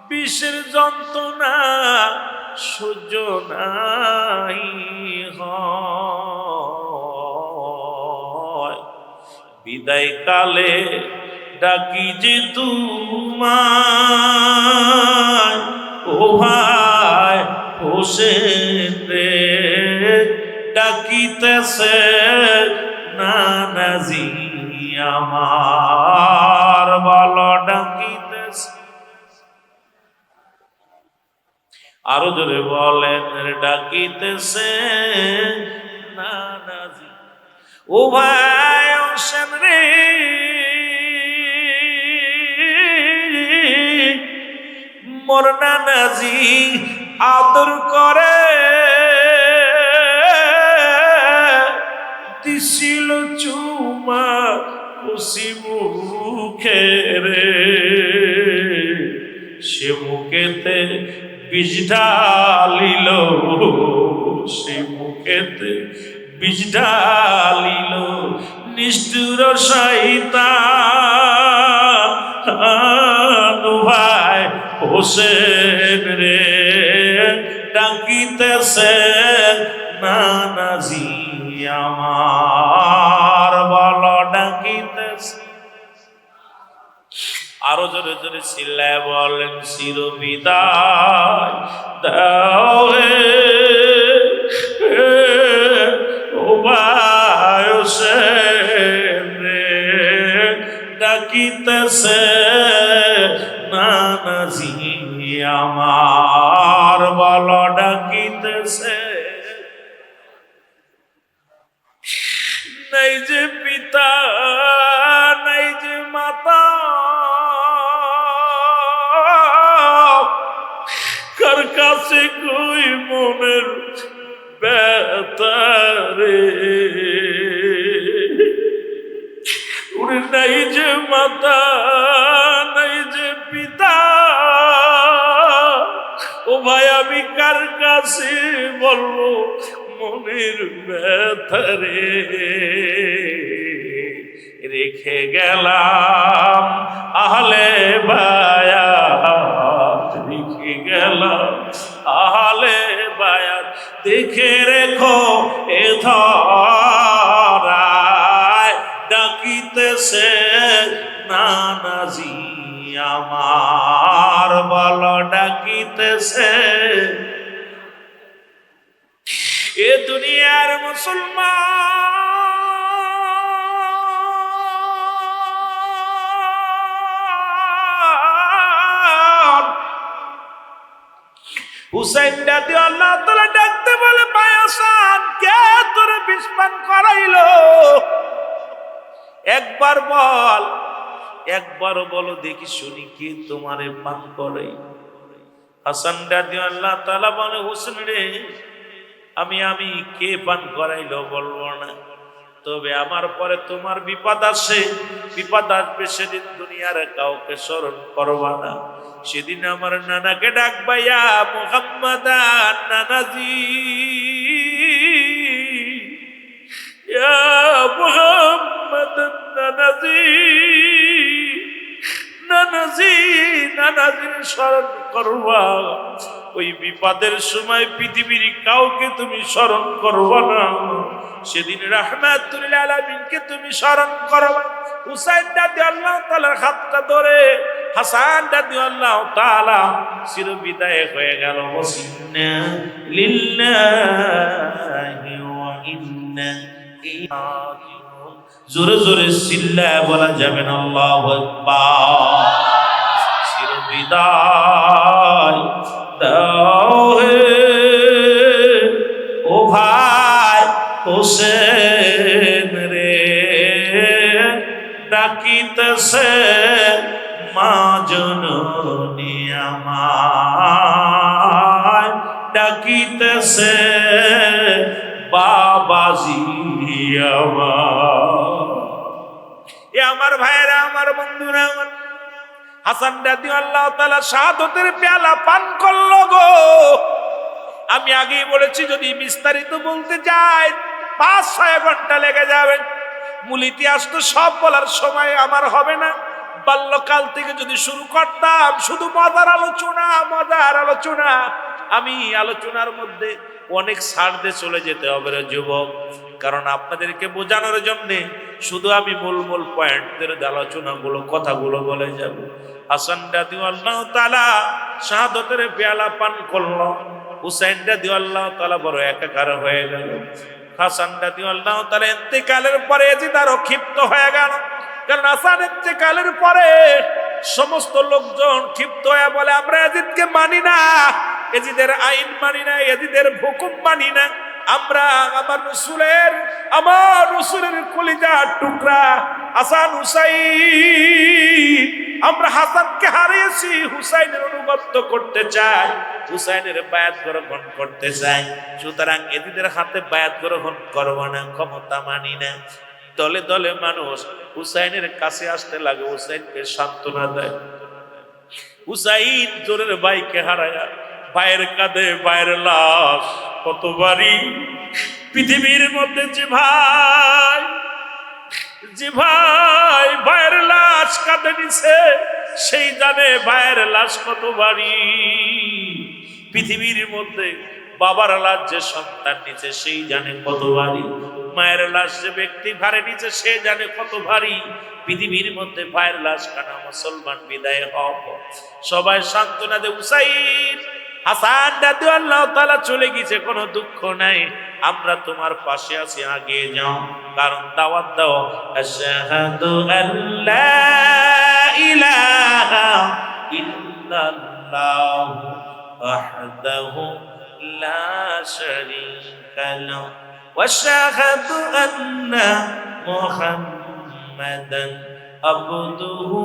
বিষের যন্ত্রণা সহ্য নাই হয়, বিদায় কালে ডাকি যে তোমায় ও ভাই হোসেন রে, ডাকিতেছে নানাজি আমার। বলো ডাকিতেছে। আরো জোরে বলেন ডাকিতেছে নানাজি ও ভাই হোসেন রে, মোর নানাজি আদর করে দিছিল চুমা খুশি মুখে রে, সে মুখেতে বিষ ঢালিল, সে মুখেতে বিষ ঢালিল, নিষ্ঠুর শয়তান ভাই হোসেন রে, ডাকিতেছে নানাজি আমার। বলো ডাকিতেছে। আরো জোরে জোরে চিল্লায় বলেন চিরবিদায় দাও হে ও ভাই হোসেন রে, ডাকিতেছে নানাজি আমার। বলো ডাকিতেছে আছে কই মনের ব্যথারে, ওরে নাই যে মাতা নাই যে পিতা, ও ভাই আমি কার কাছে বলবো মনের ব্যথারে। রেখে গেলাম আহলে বায়াত, রেখে গেলাম আহলে বায়াত, দেখে রেখো এ ধরায় ডাকিতেছে নানাজি আমার, বলো ডাকিতেছে। এ দুনিয়ার মুসলমান হুসাইন দাদি আল্লাহ তাআলা ডাকতে বলে পায়াসান কে তোরে বিষ পান করাইলো, একবার বল, একবার বলো দেখি শুনি কে তোমারে পান করাই। হাসান রাদিয়াল্লাহু তাআলা বলে হোসেন রে আমি কে পান করাইলো বলবো না, তবে আমার পরে তোমার বিপদ আসে, বিপদ আসবে সেদিন দুনিয়ার কাউকে স্মরণ করবা না, সেদিন আমার নানাকে ডাকবা ইয়া মুহাম্মাদান নানাজি, ইয়া মুহাম্মাদান নানাজি, নানাজি নানাজির স্মরণ করবা। ওই বিপদের সময় পৃথিবীর কাউকে তুমি স্মরণ করবা না, সেদিন রাহমাতুল লিল আলামিনকে তুমি স্মরণ করবা। হুসাইন রাদিয়াল্লাহু তাআলার হাতটা ধরে হাসান রাদিয়াল্লাহু তাআলা চির বিদায় হয়ে গেল। ওয়াসিন্না লিল্লাহি ওয়া ইন্না ইলাইহি, জোরে জোরে চিল্লায় বলা যাবে না আল্লাহু আকবার। চির বিদায় দাও হে ও ভাই হোসেন রে, ডাকিতেছে মা জননী আমায়, ডাকিতেছে বাবাজি আমার। এ আমার ভাইরা আমার বন্ধুরা, হাসান রাদিয়াল্লাহু তাআলা শাহাদাতের পেয়ালা পান করলো গো। আমি আগেই বলেছি যদি বিস্তারিত বলতে যাই 5-6 ঘন্টা লেগে যাবে, মূল ইতিহাস তো সব বলার সময় আমার হবে না। বাল্যকাল থেকে যদি শুরু করতাম শুধু মজার আলোচনা, আমি আলোচনার মধ্যে অনেক ছাড় দিয়ে চলে যেতে হবে রে যুবক, কারণ আপনাদেরকে বোঝানোর জন্য শুধু আমি মূল পয়েন্টদের আলোচনাগুলো কথাগুলো বলে যাব। হাসান রাদিয়াল্লাহু তাআলা শাহাদাতের পেয়ালা পান করলো, হুসাইন রাদিয়াল্লাহু তাআলা বড় একাকার হয়ে গেল। হাসান রাদিয়াল্লাহু তাআলা ইন্তেকালের পরে ইয়াজিদ আরো ক্ষিপ্ত হয়ে গেল, কারণ হাসান ইন্তেকালের পরে সমস্ত লোকজন ক্ষিপ্ত হয়ে বলে আমরা ইয়াজিদকে মানি না, ইয়াজিদের আইন মানি না, ইয়াজিদের হুকুম মানি না, আমরা আমার রাসূলের কলিজার টুকরা হাসান হুসাইন, আমরা হাসানকে হারিয়েছি, হুসাইনের অনুগত করতে চাই, হুসাইনের বায়াত গ্রহণ করতে চাই, সুতরাং এদের হাতে বায়াত গ্রহণ করব না, ক্ষমতা মানি না। দলে দলে মানুষ হুসাইনের কাছে আসতে লাগে, হুসাইনকে সান্ত্বনা দেয়। হুসাইন জোরের ভাইকে হারায়া ভাইয়ের কাঁধে ভাইয়ের লাশ, কতবারই পৃথিবীর মধ্যে যে ভাই ভাইয়ের লাশ কাঁধে নিছে সেই জানে ভাইয়ের লাশ কতবারই। পৃথিবীর মধ্যে বাবার লাশ যে সন্তান নিচে সেই জানে কত ভারী, মায়ের লাশ যে ব্যক্তি ঘাড়ে নিচে সে জানে কত ভারী। পৃথিবীর মধ্যে ভাইয়ের লাশ কানা মুসলমান বিদায় হব, সবাই সান্ত্বনা দে হুসাইন হাসান রাদিয়াল্লাহু তাআলা চলে গেছে, কোনো দুঃখ নাই, আমরা তোমার পাশে আছি, আগে যাও, কারণ দাওয়াত দাও আশহাদু আল্লা ইলাহা ইল্লাল্লাহু ওয়াহদাহু লা শারীকা লাহু ওয়া আশহাদু আন্না মুহাম্মাদান আবদুহু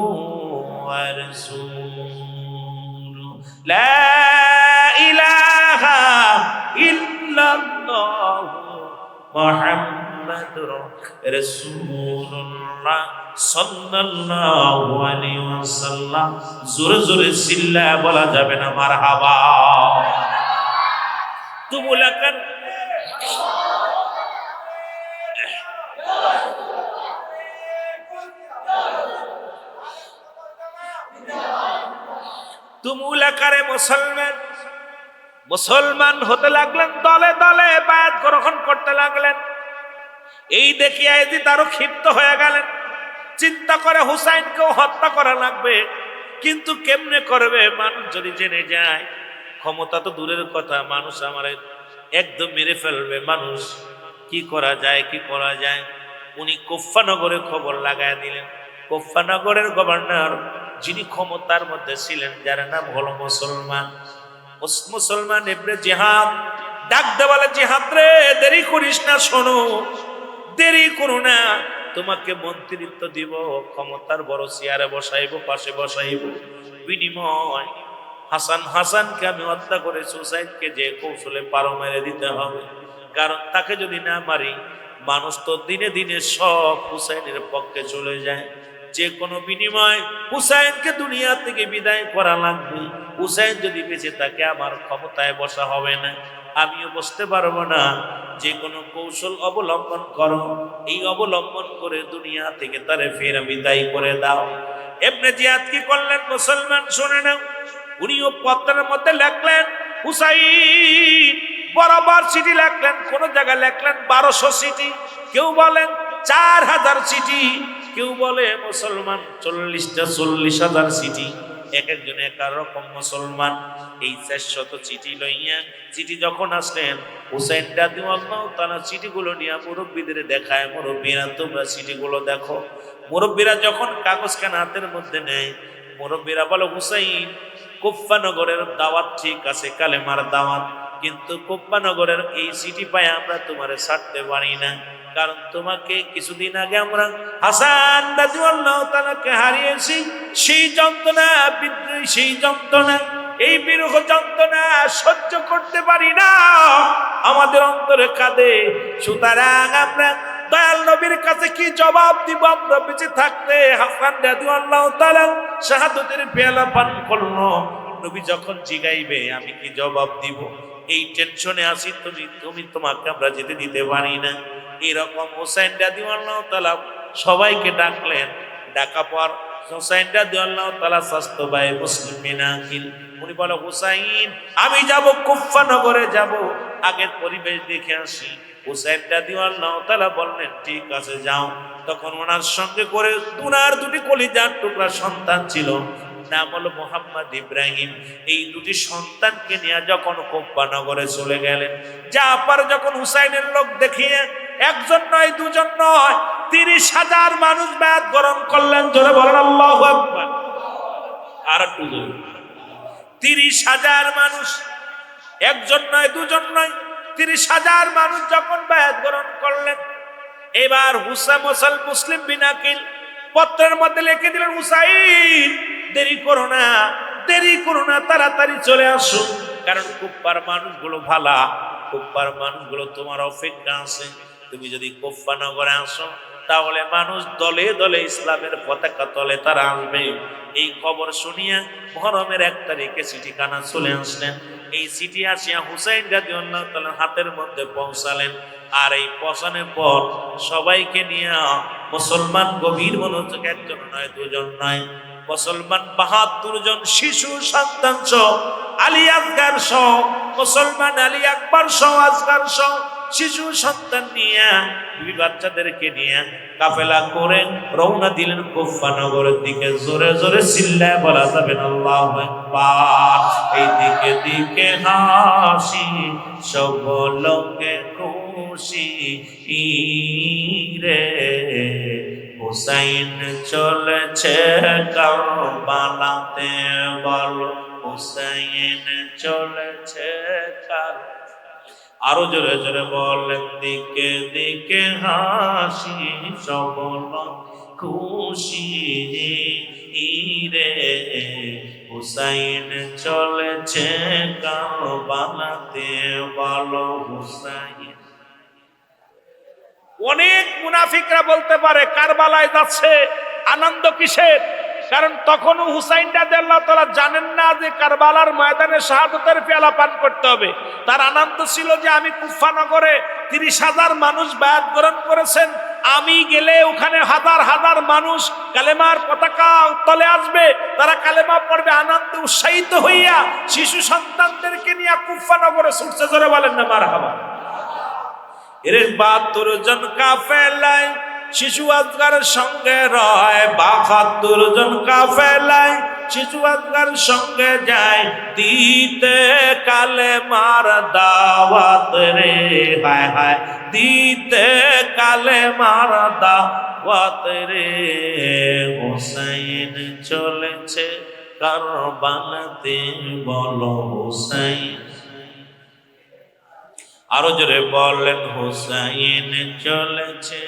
ওয়া রাসূলুহু লা ইলাহা ইল্লাল্লাহু মুহাম্মাদুর রাসূলুল্লাহ সাল্লাল্লাহু আলাইহি ওয়াসাল্লাম। জোরে জোরে চিল্লায় বলা যাবে না মারহাবা? তুমুলাকান তুমুলাকারে মুসলমান হতে লাগলেন, দলে দলে বায়াত গ্রহণ করতে লাগলেন। এই দেখে ইয়াজিদ আরো ক্ষিপ্ত হয়ে গেলেন, চিন্তা করে হুসাইনকেও হত্যা করা লাগবে, কিন্তু কেমনে করবে? মানুষ যদি জেনে যায়, ক্ষমতা তো দূরের কথা, মানুষ আমার একদম মেরে ফেলবে। মানুষ কি করা যায়, কি করা যায়? উনি কুফানগরে খবর লাগায় দিলেন। কুফানগরের গভর্নর, যিনি ক্ষমতার মধ্যে ছিলেন, যার নাম হলো মুসলমান ইবনে জিহাদ, ডাক দেওয়ালে, জিহাদ রে, দেরি করিস না, শোনো, দেরি করো না, তোমাকে মন্ত্রিত্ব দিব, ক্ষমতার বড় চেয়ারে বসাইব, পাশে বসাইব, বিনিময় হাসানকে আমি হত্যা করেছি, হুসাইনকে যে কৌশলে পারো মেরে দিতে হবে, কারণ তাকে যদি না মারি, মানুষ তো দিনে দিনে সব হুসাইনের পক্ষে চলে যায়। যে কোনো বিনিময় হুসাইনকে দুনিয়া থেকে বিদায় করা লাগবে। হুসাইন যদি বেঁচে থাকে, আমার ক্ষমতায় বসা হবে না, আমিও বসতে পারবো না। যে কোনো কৌশল অবলম্বন করো, এই অবলম্বন করে দুনিয়া থেকে তারে ফের বিদায় করে দাও। ইবনে জিয়াদ কি করলেন? মুসলমান শুনে নাও, উনিও পত্রের মধ্যে লেখলেন হুসাইন, বরাবর চিঠি লেখলেন, কোন জায়গায় লেখলেন 1200 চিঠি, কেউ বলেন 4000 চিঠি, কেউ বলে মুসলমান 40,000 চিঠি, এক একজন এক রকম মুসলমান। এই 400 চিঠি লইয়া, চিঠি যখন আসলেন, হুসাইন রাদিয়াল্লাহু তাআলা চিঠিগুলো নিয়ে মুরব্বীদের দেখায়, মুরব্বীরা তোমরা চিঠিগুলো দেখো। মুরব্বীরা যখন কাগজখানা হাতের মধ্যে নেয়, মুরব্বীরা বলে, হুসাইন, কুফানগরের দাওয়াত ঠিক আছে, কালেমার দাওয়াত, কিন্তু কুফানগরের এই চিঠি পায় আমরা তোমারে ছাড়তে পারি না, কারণ তোমাকে কিছুদিন আগে আমরা হাসান রাদিয়াল্লাহু তাআলাকে হারিয়েছি। সেই যন্ত্রণা, বিদ্রোহী সেই যন্ত্রণা, এই বিরহ যন্ত্রণা সহ্য করতে পারি না, আমাদের অন্তরে কাঁদে। সুতরাং আমরা দয়াল নবীর কাছে কি জবাব দিব? আমরা বেঁচে থাকতে হাসান রাদিয়াল্লাহু তাআলা শাহাদাতের পেয়ালা পান করলো, নবী যখন জিগাইবে আমি কি জবাব দিব? এই টেনশনে আছি, তোমাকে আমরা যেতে দিতে পারি না। এরকম হুসাইন রাদিয়াল্লাহু তাআলা সবাইকে ডাকলেন। ডাকা পর হুসাইন রাদিয়াল্লাহু তাআলা স্বাস্থ্য ভাই মুসলিম মিনাকিল, উনি বলে, হুসাইন, আমি যাব, কুফানগরে যাব, আগের পরিবেশ দেখে আসি। হুসাইন রাদিয়াল্লাহু তাআলা বললেন, ঠিক আছে, যাও। তখন ওনার সঙ্গে করে ওনার দুটি কলিজার টুকরা সন্তান ছিল, নাম হলো মোহাম্মদ ইব্রাহিম। এই দুটি সন্তানকে নিয়ে যখন কুফানগরে চলে গেলেন, জাফর যখন হুসাইনের লোক দেখিয়ে একজন নয়, দুজন নয়, 30,000 মানুষ বায়াত গ্রহণ করলেন। জোরে বলেন আল্লাহু আকবার। আর একটু জোরে। 30,000 মানুষ, একজন নয়, দুজন নয়, 30,000 মানুষ যখন বায়াত গ্রহণ করলেন, এবার মুসলিম বিনাকিল পত্রের মধ্যে লিখে দিলেন, হুসাইন, দেরি করো না, দেরি করো না, তাড়াতাড়ি চলে আসো, কারণ কুফার মানুষগুলো ভালা, কুফার মানুষগুলো তোমার অপেক্ষা আছে। তুমি যদি কুফানগরে আসো, তাহলে মানুষ দলে দলে ইসলামের পতাকা তলে তারা আসবে। এই খবর শুনিয়া মুহররমের 1 তারিখে চিঠিখানা চলে আসলেন। এই চিঠি আসিয়া হুসাইন রাদিয়াল্লাহু তাআলা হাতের মধ্যে পৌঁছালেন। আর এই পৌঁছানোর পর সবাইকে নিয়ে মুসলমান গভীর মনোযোগ, একজন নয়, দুজন নয়, মুসলমান 72 জন শিশু সন্তান সহ, আলী আকবর সহ, মুসলমান আলী আকবর সহ, আসগর সহ শিশু সন্তান নিয়ে, দুই বাচ্চাদেরকে নিয়ে কাফেলা করে রওনা দিলেন কুফানগরের দিকে। জোরে জোরে চিল্লায় বলা যাবে না আল্লাহু আকবার। এই দিকে দিকে হাসি, সব লোকে খুশি রে, হুসাইন চলেছে কারবালাতে, বলো হুসাইন চলেছে কারবালাতে। আরো জোরে জোরে বলেন, দিকে দিকে হাসি, সবল খুশি রে, হুসাইন চলেছে কারবালাতে, বলো হুসাইন। অনেক মুনাফিকরা বলতে পারে কারবালায় যাচ্ছে, আনন্দ কিসের? কারণ তখনও হুসাইন রাদিয়াল্লাহু তাআলা জানেন না যে কারবালার ময়দানে শাহাদাতের পেয়ালা পান করতে হবে। তার আনন্দ ছিল যে আমি কুফা নগরে 30,000 মানুষ বায়াত গ্রহণ করেছেন, আমি গেলে ওখানে হাজার হাজার মানুষ কালেমার পতাকা তলে আসবে, তারা কালেমা পড়বে। আনন্দে উৎসাহিত হইয়া শিশু সন্তানদেরকে নিয়ে কুফা নগরে ছুটছে। জোরে বলেন না মারহাবা। এর 72 জন কাফেলায় শিশু আজগার সঙ্গে রয়, 72 জন কাফেলায় শিশু আজগার সঙ্গে যায়, দিতে কালেমার দাওয়াত রে, হায় হায় দিতে কালেমার দাওয়াত রে। হুসাইন চলেছে কারবালাতে, বলো হুসাইন। আরো জোরে বলেন হুসাইন চলেছে।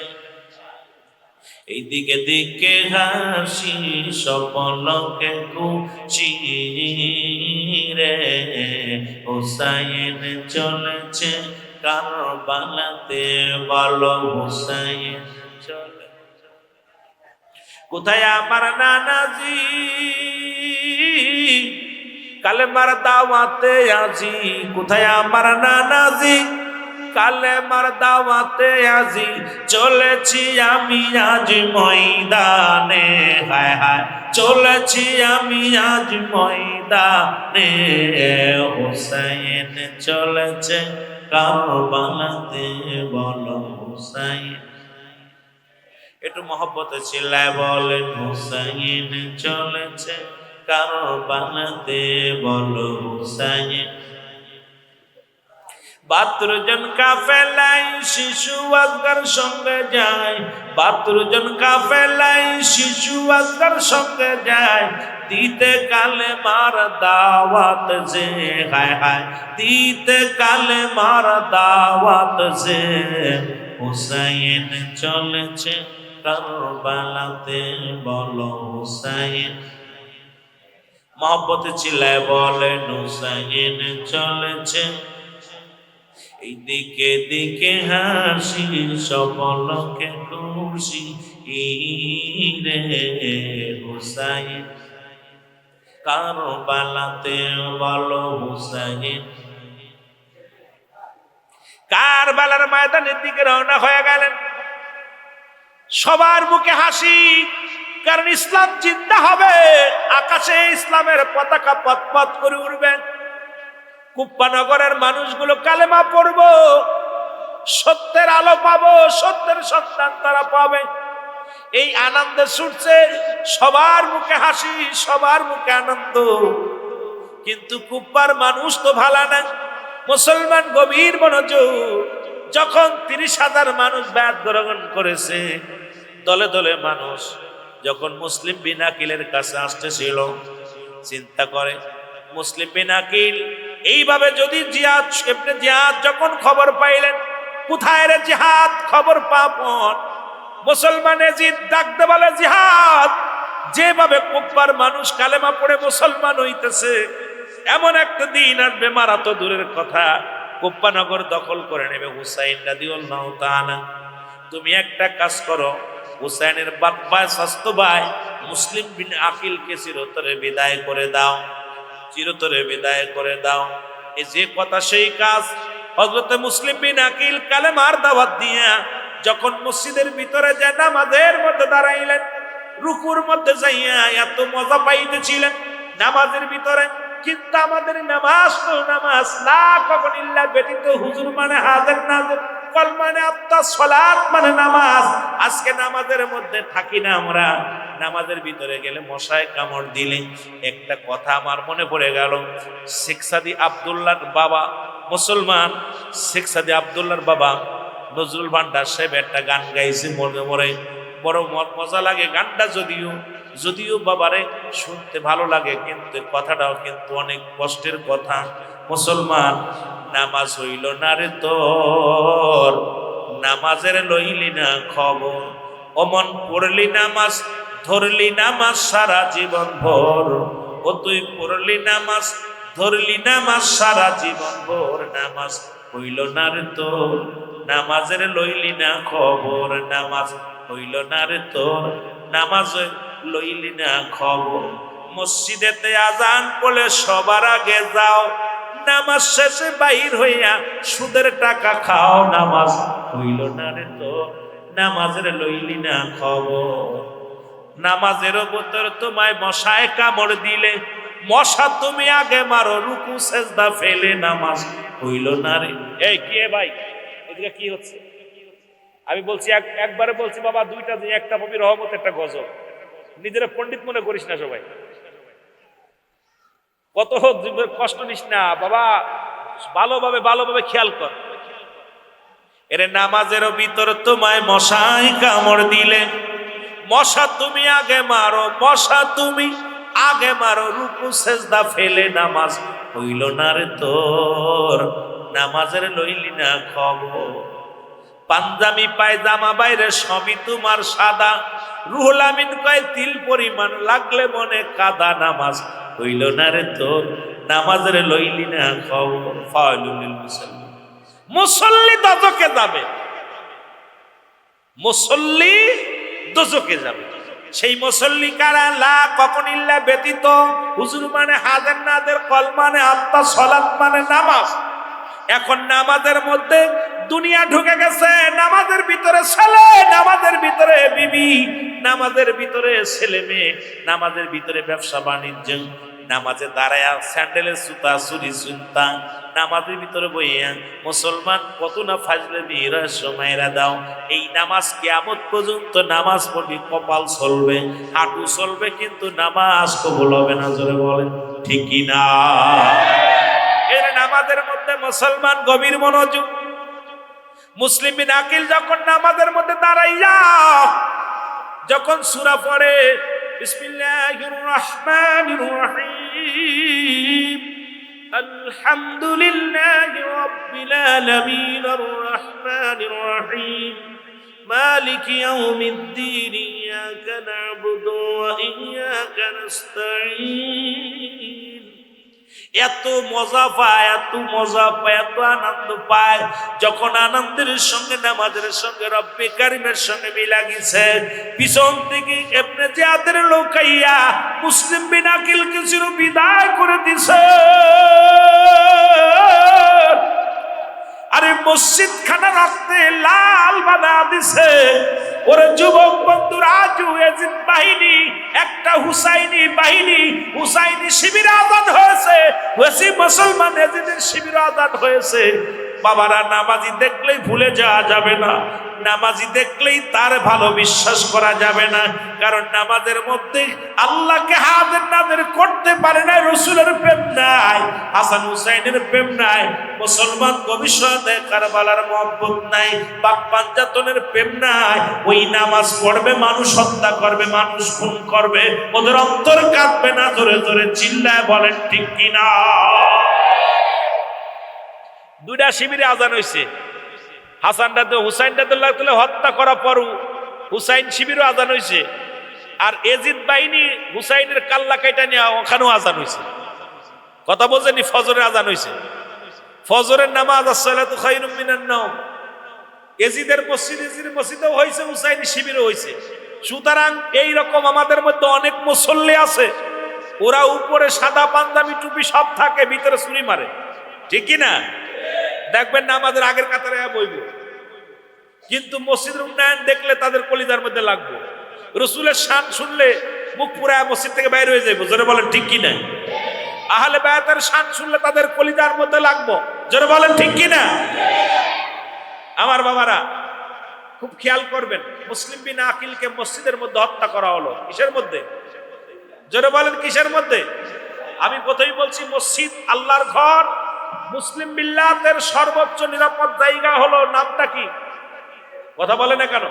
এইদিকে দিকে হাসি সকলকে খুশি রে, হুসাইন চলেছে কারবালাতে, বলো হুসাইন চলেছে। কোথায় আমার নানাজি কালেমার দাওয়াতে আজি, কোথায় আমার নানাজি কালেমার দাওয়াতে আজি, চলেছি আমি আজ ময়দানে, হায় হায় চলেছি আমি আজ ময়দানে। হুসাইন চলেছে কারবালাতে, বলো হুসাইন। একটু মহব্বতে চিল্লায় বলেন হুসাইন চলেছে কারবালাতে, বলো হুসাইন। 72 জন কাফেলায় শিশু আজগার সঙ্গে যায়, 72 জন কাফেলায় শিশু আজগার সঙ্গে যায়, দিতে কালেমার দাওয়াত যে, হায় হায় দিতে কালেমার দাওয়াত যে। হুসাইন চলেছে কারবালাতে, বলো হুসাইন। মহব্বতে চিল্লায় বলেন হুসাইন চলেছে। এইদিকে দিকে হাসি সকলকে খুশি রে, হুসাইন কারবালাতে, বলো হুসাইন। কারবালার ময়দানের দিকে রওনা হয়ে গেলেন। সবার মুখে হাসি, কারণ ইসলাম জিন্দা হবে, আকাশে ইসলামের পতাকা পথ করে উড়বে। কুপ্পা নগরের মানুষগুলো কালেমা পড়ব, সত্যের আলো পাবো, সত্যের সন্তান তারা পাবে। এই আনন্দে ছুটছে, সবার মুখে হাসি, সবার মুখে আনন্দ। কিন্তু কুপ্পার মানুষ তো ভালো না, মুসলমান গভীর মনোযোগ। যখন 30,000 মানুষ বায়াত গ্রহণ করেছে, দলে দলে মানুষ যখন মুসলিম বিন আকিলের কাছে আসতেছিল, চিন্তা করে মুসলিম বিন আকিল এইভাবে যদি জিহাদ যখন খবর পাইলেন, কোথায় রে জিহাদ খবর পাপন, মুসলমান এজিদ ডাকতে বলে জিহাদ। যেভাবে কুফার মানুষ কালেমা পড়ে মুসলমান হইতেছে, এমন একটা দিন আসবে, মারা তো দূরের কথা, কুফা নগর দখল করে নেবে হুসাইন রাদিয়াল্লাহু তাআলা। তুমি একটা কাজ করো, হুসাইনের বাপ ভাই স্বাস্থ্য ভাই মুসলিম বিন আকিলকে চিরতরে বিদায় করে দাও, চিরতরে বিদায় করে দাও। এই যে কথা সেই কাজ। হযরত মুসলিম বিন আকিল কালেমার দাওয়াত দিয়া যখন মসজিদের ভিতরে যে নামাজের মধ্যে দাঁড়াইলেন, রুকুর মধ্যে যাইয়া এত মজা পাইতেছিলেন নামাজের ভিতরে। কিন্তু আমাদের নামাজ তো নামাজ না, কখন ইল্লা ব্যতীত হুজুর মানে হাজির নাজির, কল মানে আত্মা, সালাত মানে নামাজ। আজকে নামাজের মধ্যে থাকি না আমরা, নামাজের ভিতরে গেলে মশায় কামড় দিলে। একটা কথা আমার মনে পড়ে গেল, শেখ সাদি আব্দুল্লাহর বাবা, মুসলমান শেখ সাদি আব্দুল্লাহর বাবা নজরুল ভান্ডার সাহেব একটা গান গাইছে, মনে মরে বড় মজা লাগে গানটা। যদিও বাবারে শুনতে ভালো লাগে, কিন্তু কথাটাও কিন্তু অনেক কষ্টের কথা। মুসলমান নামাজ হইল না রে তোর, নামাজের লইলি না খবর, অমন পড়লি নামাজ, ধরলি নামাজ সারা জীবন ভর। ও ও তুই পড়লি নামাজ, ধরলি নামাজ, সারা জীবন ভোর নামাজ হইল না রে তোর, নামাজের লইলি না খবর, নামাজ হইল না রে তোর, নামাজ লইলি না খবর। মসজিদেতে আজান পড়লে সবার আগে যাও, নামাজ শেষে বাহির হইয়া সুদের টাকা খাও, নামাজ হইল না রে তোর, নামাজের লইলি না খবর। নামাজের ভিতর তোমায় মশায় কামড় দিলে, মশা তুমি আগে মারো, রুকু সেজদা ফেলে, নামাজ হইল না রে। এই কে ভাই এদিকে কি হচ্ছে? আমি বলছি একবারে বলছি বাবা, দুইটা দিন, একটা কবি রহমত, একটা গজল। নিজেরা পণ্ডিত মনে করিস না সবাই, কত কষ্ট নিস না বাবা, ভালোভাবে খেয়াল কর। এরে নামাজের ভিতর তোমায় মশাই কামড় দিলে, মশা তুমি আগে মারো, মশা তুমি আগে মারো, রুকু সেজদা ফেলে, নামাজ হইল না রে তোর, নামাজের লইলি না খবর। পাঞ্জাবি পায়জামা বাইরে সবই তোমার সাদা, রুহুল আমিন কয় তিল পরিমাণ লাগলে মনে কাদা, নামাজ হইল না রে তোর, নামাজের লইলি না খবর। ফাইলুল মুসাল্লি, মুসল্লি দোজখে যাবে, মুসল্লি দোজখে যাবে। সেই মুসল্লি কারা? লা কখন ইল্লা ব্যতীত, হুজুর মানে হাজার নাদের, কল মানে আত্মা, সালাত মানে নামাজ। এখন নামাজের মধ্যে দুনিয়া ঢুকে গেছে, নামাজের ভিতরে ছেলে, নামাজের ভিতরে বিবি, নামাজের ভিতরে ছেলে মেয়ে, নামাজের ভিতরে ব্যবসা বাণিজ্য, নামাজে দাঁড়ায়া স্যান্ডেলের সুতা চুরি চিন্তা, নামাজের ভিতরে বইয়া মুসলমান কত না ফাজলে মেয়েরা সময়রা দাও। এই নামাজ কিয়ামত পর্যন্ত নামাজ পড়বি, কপাল চলবে, হাঁটু চলবে, কিন্তু নামাজ কবুল হবে না। জোরে বলেন ঠিক কি না? এর নামাজের মধ্যে মুসলমান গভীর মনোযোগ। মুসলিম বিন আকিল যখন নামাজের মধ্যে দাঁড়াইয়া যখন সূরা পড়ে, বিসমিল্লাহির রহমানির রহিম, আলহামদুলিল্লাহি রাব্বিল আলামিন, আর রহমানির রহিম, মালিকি ইয়াউমিদ্দিন, ইয়াকা না'বুদু ওয়া ইয়াকা নাস্তাঈন। এত মজা পায়, এত মজা পায়, এত আনন্দ পায়, যখন আনন্দের সঙ্গে নামাজের সঙ্গে রব্বে কারিমের সঙ্গে মিলা গেছে। পিছন থেকে ইবনে জিয়াদের লোকাইয়া মুসলিম বিন আকিলকে চির বিদায় করে দিছে। আরে মসজিদ খানা রক্তে লাল বানা দিছে। ওরে যুবক বন্ধুরা, আজও ইয়াজিদ বাহিনী, একটা হুসাইনি বাহিনী, হুসাইনি শিবির আজাদ হয়েছে, ওসি মুসলমান ইয়াজিদের শিবির আজাদ হয়েছে। বাবারা, নামাজি দেখলেই ভুলে যাওয়া যাবে না, নামাজি দেখলেই তার ভালো বিশ্বাস করা যাবে না। কারণ নামাজের মধ্যে আল্লাহকে হাজির নাজির করতে পারে না, রসুলের প্রেম নাই, হাসান হুসাইনের প্রেম নাই, মুসলমান ভবিষ্যতে কারবালার মহব্বত নাই, পাক পাঞ্জাতনের প্রেম নাই। ওই নামাজ পড়বে, মানুষ হত্যা করবে, মানুষ খুন করবে, ওদের অন্তর কাঁদবে না। জোরে জোরে চিল্লায় বলেন ঠিক কিনা? দুইটা শিবিরে আজান হয়েছে, হাসানটা হুসাইনটা হত্যা করা পরও হুসাইন শিবিরও আজান হয়েছে, আর এজিদ বাহিনী হুসাইনের কাল্লা কাইটা নিয়ে ওখানেও আজান হয়েছে। কথা বোঝেনি? ফজরের আজান হয়েছে, ফজরের নামাজ, আসসালাতু খায়রুম মিনান নাওম। এজিদের মসজিদেও হয়েছে, হুসাইন শিবিরও হয়েছে। সুতরাং এইরকম আমাদের মধ্যে অনেক মুসল্লি আছে, ওরা উপরে সাদা পাঞ্জাবি টুপি সব থাকে, ভিতরে ছুরি মারে, ঠিক কিনা? দেখবেন না আমাদের আগের কাতারে বইব, কিন্তু মসজিদের উন্নয়ন দেখলে তাদের কলিজার মধ্যে লাগবে। রসুলের শান শুনলে মুখ পুরা মসজিদ থেকে বাইরে হয়ে যাইব। জোরে বলেন ঠিক কিনা? আহলে বায়াতের শান শুনলে তাদের কলিজার মধ্যে লাগবো। জোরে বলেন ঠিক কিনা? আমার বাবারা, খুব খেয়াল করবেন, মুসলিম বিন আকিলকে মসজিদের মধ্যে হত্যা করা হলো। কিসের মধ্যে? জোরে বলেন কিসের মধ্যে? আমি প্রথমেই বলছি, মসজিদ আল্লাহর ঘর, মুসলিম মিল্লাতের সর্বোচ্চ নিরাপদ জায়গা হলো, নামটা কি? কথা বলে না কেন?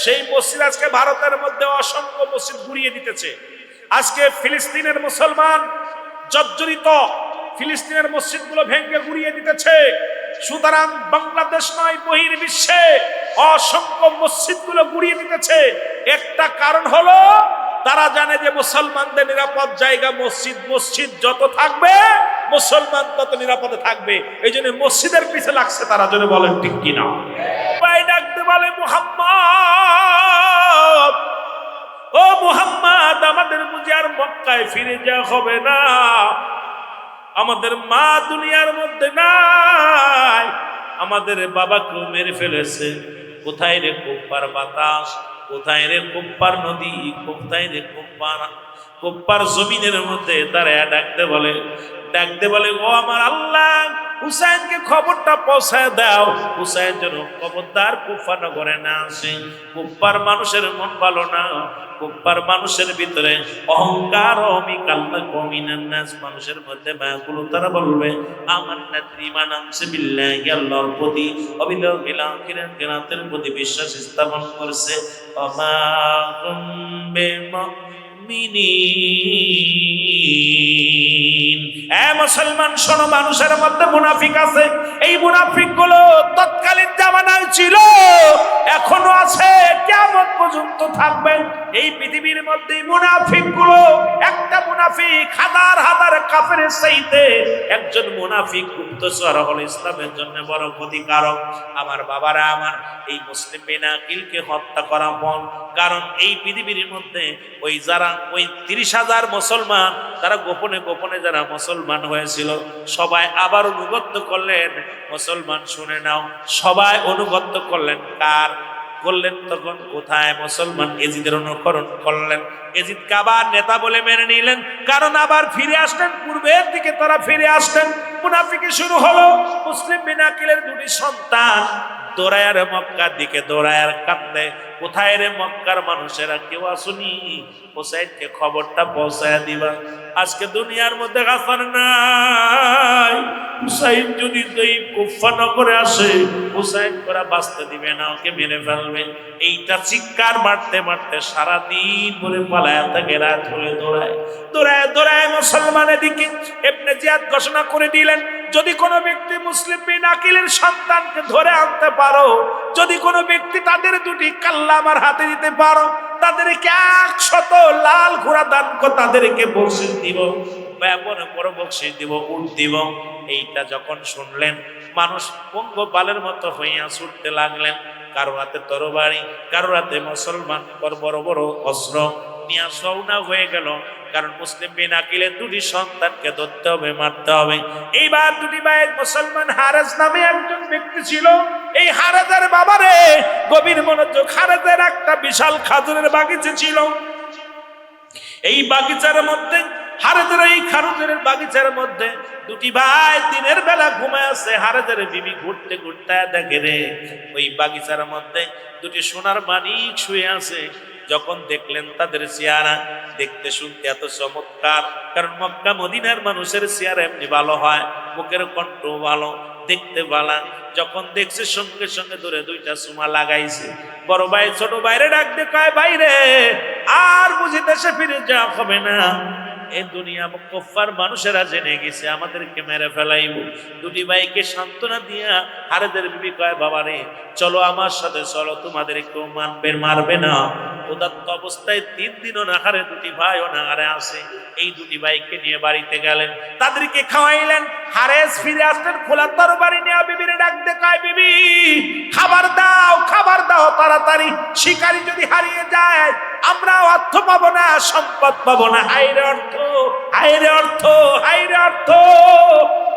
সেই মসজিদ আজকে ভারতের মধ্যে অসংখ্য মসজিদ গুড়িয়ে দিতেছে। আজকে ফিলিস্তিনের মুসলমান জর্জরিত, ফিলিস্তিনের মসজিদগুলো ভেঙে গুড়িয়ে দিতেছে। সুতরাং বাংলাদেশ নয়, বহির্বিশ্বে অসংখ্য মসজিদগুলো গুড়িয়ে দিতেছে। একটা কারণ হলো তারা জানে যে মুসলমানদের নিরাপদ জায়গা মসজিদ, মসজিদ যত থাকবে মুসলমান তত নিরাপদে থাকবে। এই জন্য মসজিদের পিছে লাগছে তারা। জন্য বলেন ঠিক কিনা? ভাই ডাকতে বলে মুহাম্মদ, ও মুহাম্মদ, আমাদের বুঝি আর মক্কায় ফিরে যাওয়া হবে না? আমাদের মা দুনিয়ার মধ্যে নাই, আমাদের বাবাকেও মেরে ফেলেছে। কোথায় রে কুপ্পার বাতাস, কোথায় রে কুপ্পার নদী, কোথায় রে কুপ্পার জমিনের মধ্যে তারা ডাকতে বলে ও আমার আল্লাহ, হুসাইনকে খবরটা পৌঁছায় দাও, হুসাইন যেন খবরদার কুফা নগরে না আসে। কুফার মানুষের মন ভালো না, কুফার মানুষের ভিতরে অহংকার, মানুষের মধ্যে মায়াগুলো তারা বলবে আমান্না ঈমান আনছে বিল্লাহি, আল্লাহর প্রতি, অবিলম্ব কিরাতের প্রতি বিশ্বাস স্থাপন করছে। ওমা হুম বিমুমিনিন। এ মুসলমান শোনো, মানুষের মধ্যে মুনাফিক আছে। এই মুনাফিক গুলো তৎকালীন জামানায় ছিল, এখনো আছে, কিয়ামত পর্যন্ত থাকবে। এই পৃথিবীর মধ্যে মুনাফিক গুলো, একটা মুনাফিক হাজার হাজার কাফেরের চাইতে একজন মুনাফিক গুপ্তচর হল ইসলামের জন্য বড় ক্ষতিকারক। আমার বাবারা, আমার এই মুসলিম বিন আকিলকে হত্যা করা হল কারণ এই পৃথিবীর মধ্যে ওই 30,000 মুসলমান তারা গোপনে গোপনে যারা মুসলমান হয়েছিল সবাই আবার অনুগত করলেন। মুসলমান শুনে নাও, সবাই অনুগত করলেন কার? করলেন তখন কোথায়? মুসলমান এজিদের অনুকরণ করলেন, এজিদকে আবার নেতা বলে মেনে নিলেন, কারণ আবার ফিরে আসলেন, পূর্বের দিকে তারা ফিরে আসলেন। মুনাফিকি শুরু হলো। মুসলিম বিন আকিলের 2টি সন্তান দৌড়ায়ার মক্কার দিকে দৌড়ায়ার কান্দে, কোথায় রে মক্কার মানুষেরা, কেউ আসুনি, হুসাইনকে খবরটা পৌঁছায় দিবা। আজকে দুনিয়ার মধ্যে গাফার নাই। হুসাইন যদি এই কুফা নগরে আসে, হুসাইন করা বাঁচতে দিবে না, ওকে মেরে ফেলবে। এইটা চিৎকার মারতে মারতে সারাদিন বলে পালায় থাকে, রাত হলে দৌড়ায় দৌড়ায় দৌড়ায় মুসলমানের দিকে। ইবনে জিয়াদ ঘোষণা করে দিলেন, যদি কোনো ব্যক্তি মুসলিম বিন আকিলের সন্তানকে ধরে আনতে পারো, যদি কোনো ব্যক্তি তাদের 2টি কাল্লা আমার হাতে দিতে পারো, তাদেরকে 100 লাল ঘোড়া দান করে তাদেরকে বকশিশ দিব, ব্যাপনে বড় বকশিশ দিব, উট দিব। এইটা যখন শুনলেন মানুষ পঙ্গপালের মতো হইয়া ছুটতে লাগলেন। কারো হাতে তরবারি, কারো হাতে মুসলমান বড় বড় অস্ত্র নিয়ে রওনা হয়ে গেল। কারণ মুসলিম বিন আকিলের 2টি সন্তানকে ধরতে হবে, মারতে হবে। এইবার 2টি ভাই মুসলমান হারেস নামে একজন ব্যক্তি ছিল। এই হারেজের বাবারে গভীর মনোযোগ, হারেজের একটা বিশাল খাজুরের বাগিচা ছিল। এই বাগিচার মধ্যে খারুজের বাগিচার মধ্যে 2টি ভাই দিনের বেলা ঘুমায় আছে। হারেজের বিবি ঘুরতে ঘুরতে দেখে রে ওই বাগিচার মধ্যে 2টি সোনার মানিক শুয়ে আছে। যখন দেখলেন তাদের চেহারা দেখতে শুনতে এত চমৎকার, কারণ মক্কা মদিনার মানুষের চেহারা এমনি ভালো হয়, মুখের কণ্ঠ ভালো, দেখতে ভালো। যখন দেখছে সঙ্গে সঙ্গে ধরে 2টা চুমা লাগাইছে। বড় ভাই ছোট ভাইরে ডাক দিয়ে কয়, ভাইরে আর বুঝি দেশে ফিরে যাওয়া হবে না, এই দুনিয়া কুফার মানুষেরা জেনে গেছে, আমাদেরকে মেরে ফেলাইব। 2টি ভাইকে সান্ত্বনা দিয়া হারেদের বিবি কয়, বাবা রে চলো আমার সাথে, চলো, তোমাদের কেউ মারবে না। উদাত্ত অবস্থায় 3 দিন অনাহারে 2টি ভাই অনাহারে আসে। এই 2টি ভাইকে নিয়ে বাড়িতে গেলেন, তাদেরকে খাওয়াইলেন। হারেস ফিরে আসলেন খোলা তরবারি নিয়ে, বিবিরে ডাক দিয়ে কয়, বিবি খাবার দাও, খাবার দাও তাড়াতাড়ি, শিকারী যদি হারিয়ে যায় আমরা অর্থ পাবো না, সম্পদ পাবো না। হায়রে অর্থ, হায়রে অর্থ, হায়রে অর্থ,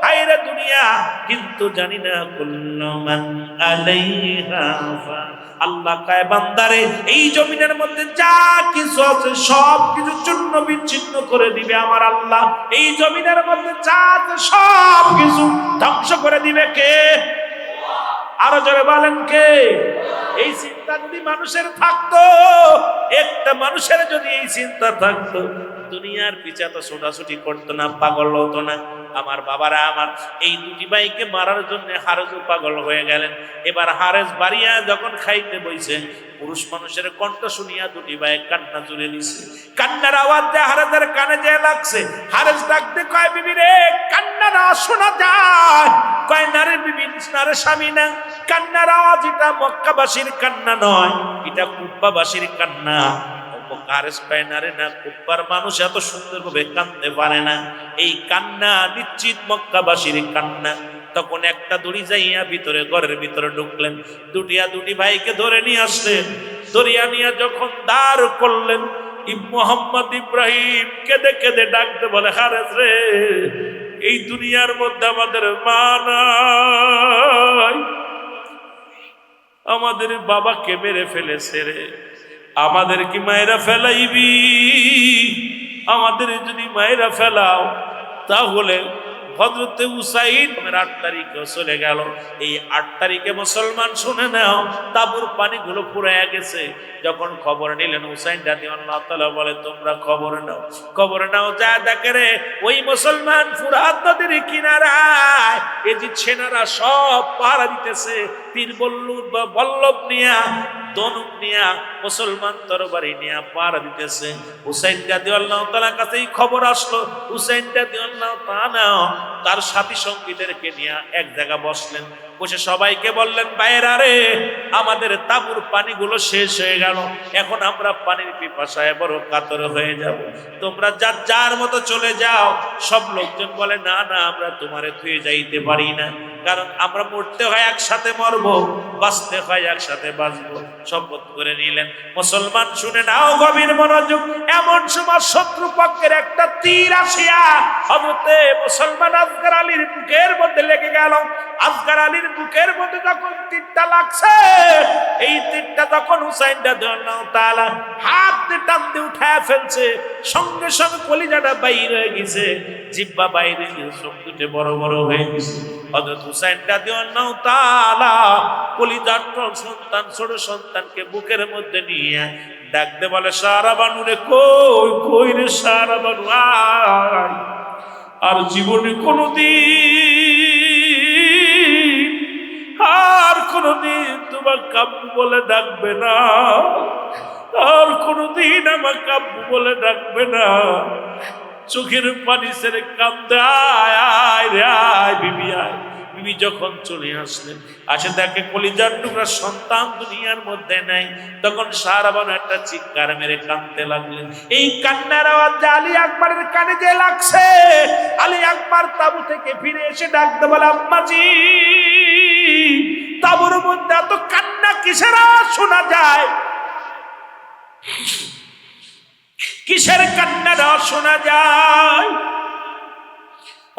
হায়রে দুনিয়া। কিন্তু জানি না কুল্লু মান আলাইহা ফান। আল্লাহ কয়, বান্দারে এই জমিনের মধ্যে যা কিছু আছে সব কিছু চূর্ণ বিচ্ছিন্ন করে দিবে আমার আল্লাহ। এই জমিনের মধ্যে যা আছে সব কিছু ধ্বংস করে দিবে কে? আরো জোরে বলেন কে? এই চিন্তা যদি মানুষের থাকতো, একটা মানুষের যদি এই চিন্তা থাকতো, দুনিয়ার পিছে তো ছোটাছুটি করতো না, পাগল হতো না। আমার বাবারা, আমার এই 2টি ভাইকে মারার জন্য হারেজও পাগল হয়ে গেলেন। এবার হারেজ বাড়িয়া যখন খাইতে বইছে, পুরুষ মানুষের কণ্ঠ শুনিয়া 2টি ভাই কান্না জুড়ে দিছে। কান্নার আওয়াজ যে হারেজের কানে যে লাগছে, হারেজ ডাকতে কয়, বিবি রে কান্নার আওয়াজ শোনা যায়। কয়, না রে বিবি, না রে স্বামী, না, কান্নার আওয়াজ এটা মক্কাবাসীর কান্না নয়, এটা কুফাবাসীর কান্না। ও কারেস পায় না রে না, কুফার মানুষ এত সুন্দরভাবে কাঁদতে পারে না। এই কান্না নিশ্চিত মক্কাবাসীর কান্না। তখন একটা দড়ি যাইয়া ভিতরে ঘরের ভিতরে ঢুকলেন, দুটি ভাইকে ধরে নিয়ে আসলেন। ধরিয়া নিয়ে যখন দাঁড় করলেন, মোহাম্মদ ইব্রাহিম কেঁদে কেঁদে ডাকতে বলে, হারেস রে, এই দুনিয়ার মধ্যে আমাদের মা নাই, আমাদের বাবাকে মেরে ফেলেছে রে, আমাদের কি মায়েরা ফেলাইবি? আমাদের যদি মায়েরা ফেলাও তাহলে হযরতে হুসাইন 8 তারিখে চলে গেল। এই 8 তারিখে মুসলমান শুনে নাও, তাঁবুর পানিগুলো ফুরাইয়া গেছে। যখন খবর নিলেন হুসাইন রাদিয়াল্লাহু তাআলা বলে, তোমরা খবর নাও, যা দেখে রে ওই মুসলমান ফুরাত নদীর কিনারায় এজিদ সেনারা সব পাহারা দিতেছে, তীর বল্লভ নিয়া, ধনুক নিয়া, মুসলমান তরবারি নিয়া পাহারা দিতেছে। হুসাইন রাদিয়াল্লাহু তাআলার কাছে এই খবর আসলো। হুসাইন রাদিয়াল্লাহু তাআলা তার সাথী সঙ্গীদেরকে নিয়ে এক জায়গা বসলেন, বসে সবাইকে বললেন, ভাইয়েরা রে, আমাদের তাঁবুর পানিগুলো শেষ হয়ে গেল, এখন আমরা পানির পিপাসায় বড় কাতর হয়ে যাব, তোমরা যার মতো চলে যাও। সব লোকজন বলে, না না, আমরা তোমারে থুয়ে যাইতে পারি না, কারণ আমরা মরতে হয় একসাথে মরবো, বাঁচতে হয় একসাথে বাঁচবো। শপথ করে নিলেন। মুসলমান শুনে নাও, গভীর মনোযোগ। এমন সময় শত্রু পক্ষের একটা তীর আসিয়া হযরতে মুসলমান আসগর আলীর বুকের মধ্যে লেগে গেল। আসগর আলীর বুকের মধ্যে যখন তীরটা লাগছে, এই তীরটা যখন হুসাইন রাদিয়াল্লাহু তাআলা হাত দিয়ে টান দিয়ে উঠায় ফেলছে, সঙ্গে সঙ্গে কলিজাটা বাইর হয়ে গেছে, জিহ্বা বাইরে গিয়ে চোখ দুটো বড় বড় হয়ে গেছে। হযরত হুসাইন রাদিয়াল্লাহু তাআলা কলিজার সন্তান, ছোট সন্তানকে বুকের মধ্যে নিয়ে ডাকতে বলে, সারা বানু রে, কই রে সারা বানু, আয়। আর জীবনে কোনদিন তোমার কাব্বু বলে ডাকবে না, আর কোনদিন আমার কাব্বু বলে ডাকবে না। চোখের পানি ছেড়ে কাঁদতে, আয় আয় রে আয়, বিবি আয়। বিবি যখন চলে আসলেন, আসে দেখে কলিজার টুকরা সন্তান দুনিয়ার মধ্যে নাই। তখন সারা বানু একটা চিৎকার মেরে কাঁদতে লাগলেন। এই কান্নার আওয়াজ আলী আকবরের কানে যে লাগছে, আলী আকবর তাঁবু থেকে ফিরে এসে ডাকতে বলে, আম্মাজি, তাঁবুর মধ্যে এত কান্না কিসের আওয়াজ শোনা যায়? কিসের কান্নার আওয়াজ শোনা যায়?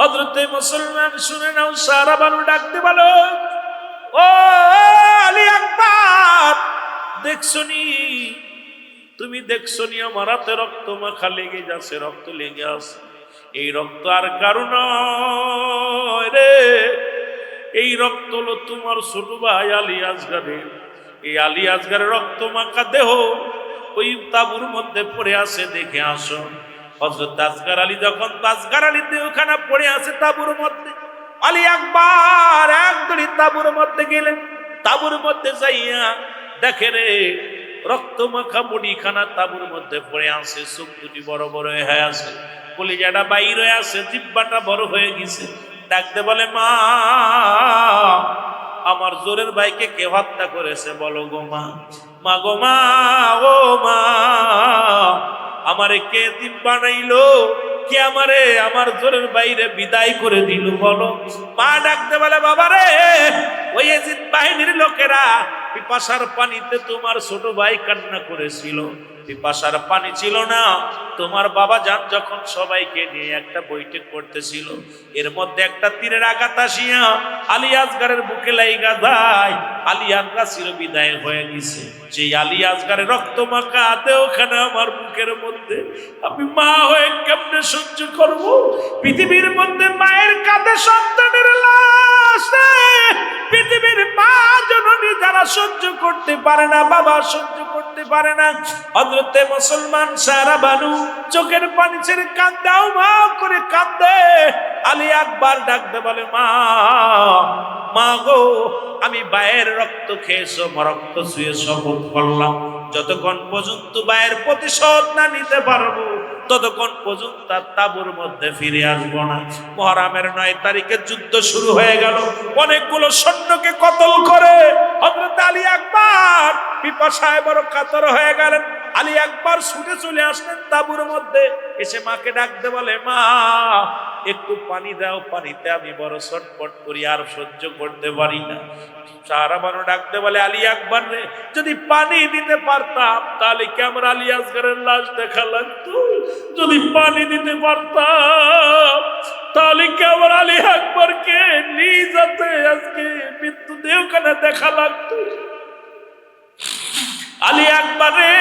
হযরতে মুসলমান শুনে নাও, সারা বানু ডাকতে বলো, ও আলী আকবর, দেখছনি, তুমি দেখছনি আমার হাতে রক্ত মাখা লেগে যাচ্ছে, রক্ত লেগে আছে। এই রক্ত আর কারো নয় রে, এই রক্ত হলো তোমার ছোট ভাই আলী আসগরের। এই আলী আসগরের রক্ত মাখা দেহ ওই তাঁবুর মধ্যে পড়ে আছে, দেখে আসো। হযরত আসগর আলী যখন আসগর আলী দেহখানা পড়ে আছে তাঁবুর মধ্যে, আলী আকবর একদড়ি তাঁবুর মধ্যে গেলেন। তাঁবুর মধ্যে যাইয়া দেখে রে, রক্ত মাখা মুড়িখানা তাঁবুর মধ্যে পড়ে আছে, চোখ দুটি বড় বড় হয়ে আছে, কলিজাটা বাইর হয়ে আছে, জিহ্বাটা বড় হয়ে গেছে। ডাকতে বলে, মা, আমার জোরের ভাইকে কে হত্যা করেছে বলো গো মা। মা গো মা, ও মা, আমারে কে দিন বানাইলো, কে আমারে আমার জোরের বাইরে বিদায় করে দিল বলো। মা ডাকতে বলে, বাবা রে, ওই ইয়াজিদ বাহিনীর লোকেরা পিপাসার পানিতে তোমার ছোট ভাই কান্না করেছিল। পিপাসার পানি ছিল না, তোমার বাবা যান যখন সবাইকে নিয়ে একটা বৈঠক করতেছিল, এর মধ্যে একটা তীরের আঘাত আসিয়া আলী আসগরের বুকে লাইগা যায়। আলী আসগর চির বিদায় হয়ে গেছে। সেই আলী আসগরের রক্ত মাখা দেহখানা আমার বুকের মধ্যে আমি মা হয়ে কেমনে সহ্য করব? পৃথিবীর মধ্যে মায়ের কাঁধে সন্তানের লাশ, পৃথিবীর মা জননী যারা সহ্য করতে পারে না, বাবা সহ্য করতে পারে না। হযরতে মুসলমান সারা বানু চোখের পানি ছেড়ে কাঁদাও মা করে কাঁদে। আলী আকবর ডাকতে বলে, মা, মা গো, আমি ভাইয়ের রক্ত খেয়েছো, রক্ত ছুঁয়ে শপথ করলাম, যতক্ষণ পর্যন্ত ভাইয়ের প্রতিশোধ না নিতে পারবো ততক্ষণ পর্যন্ত তার তাঁবুর মধ্যে ফিরে আসবো না। মুহররমের 9 তারিখে যুদ্ধ শুরু হয়ে গেল। অনেকগুলো সৈন্যকে কতল করে হযরত আলী আকবর পিপাসায় বড় কাতর হয়ে গেলেন। আলী আকবর ছুটে চলে আসলেন তাঁবুর মধ্যে, এসে মাকে ডাকতে বলে, মা একটু পানি দাও, পানিতে আমি বড় ছটফট করি, আর সহ্য করতে পারি না। সাহাবানো ডাকতে বলে, আলী আকবর রে, যদি পানি দিতে পারতাম তাহলে কি আমার আলী আসগরের লাশ দেখা লাগতো? যদি পানি দিতে পারতাম তাহলে কি আমার আলী আকবরকে নিজ হাতে আজকে মৃত্যু দেহখানে দেখা লাগতো? আলী আকবরে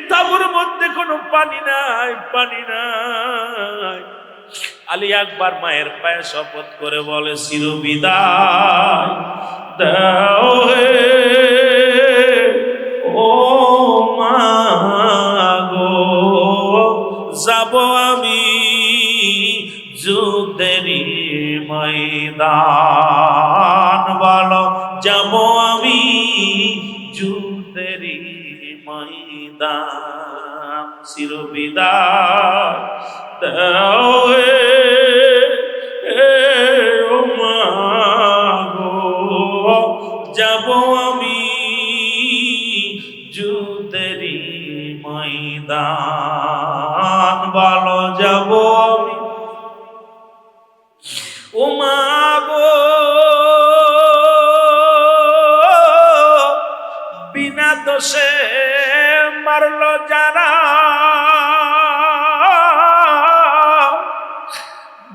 তাঁবুর মধ্যে কোনো পানি নাই, পানি নাই। আলী আকবর মায়ের পায়ে শপথ করে বলে, চিরবিদায় দাও হে ও মা গো, যাব আমি যুদ্ধেরই ময়দান, বলো যাব আমি যুদ্ধেরই ময়দান, চিরবিদায় দাও হে ও মা গো, যাব আমি যুদ্ধেরই ময়দান, বলো যাব আমি। ও মা গো, বিনা দোষে মারলো যারা,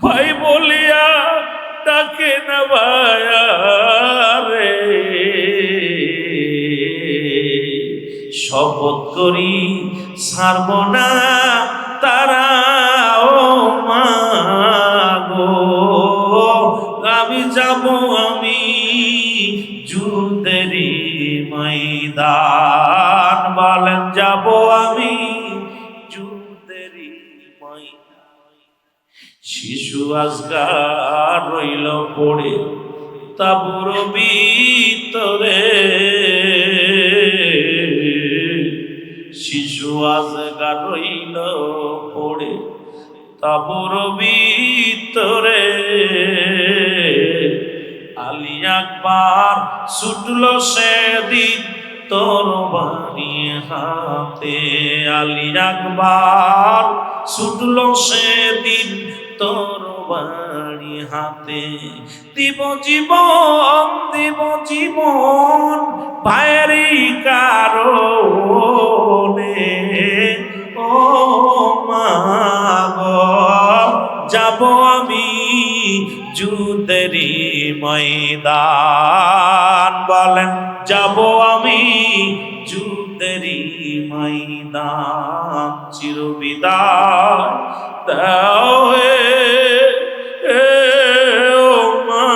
ভাই বলিয়া ডাকে না ভায়া রে, শপথ করি ছাড়ব না তারা, ও মা গো, আমি যাব আমি যুদ্ধেরই ময়দান, বলেন যাব আমি যুদ্ধেরই ময়দান। শিশু আজগার রইল পড়ে তাঁবুর ভিতরে, শিশু আজগার রইল পড়ে তাঁবুর ভিতরে। আলী আকবর ছুটল সেদিন তরবারি হাতে, আলী আকবর ছুটল সেদিন তরবারি হাতে। দিব জীবন, দিব জীবন ভাইয়েরই কারণে, ও মা গো, যাব আমি যুদ্ধেরই ময়দান, বলেন যাব আমি যুদ্ধেরই ময়দান, চিরবিদায় দাও হে ও মা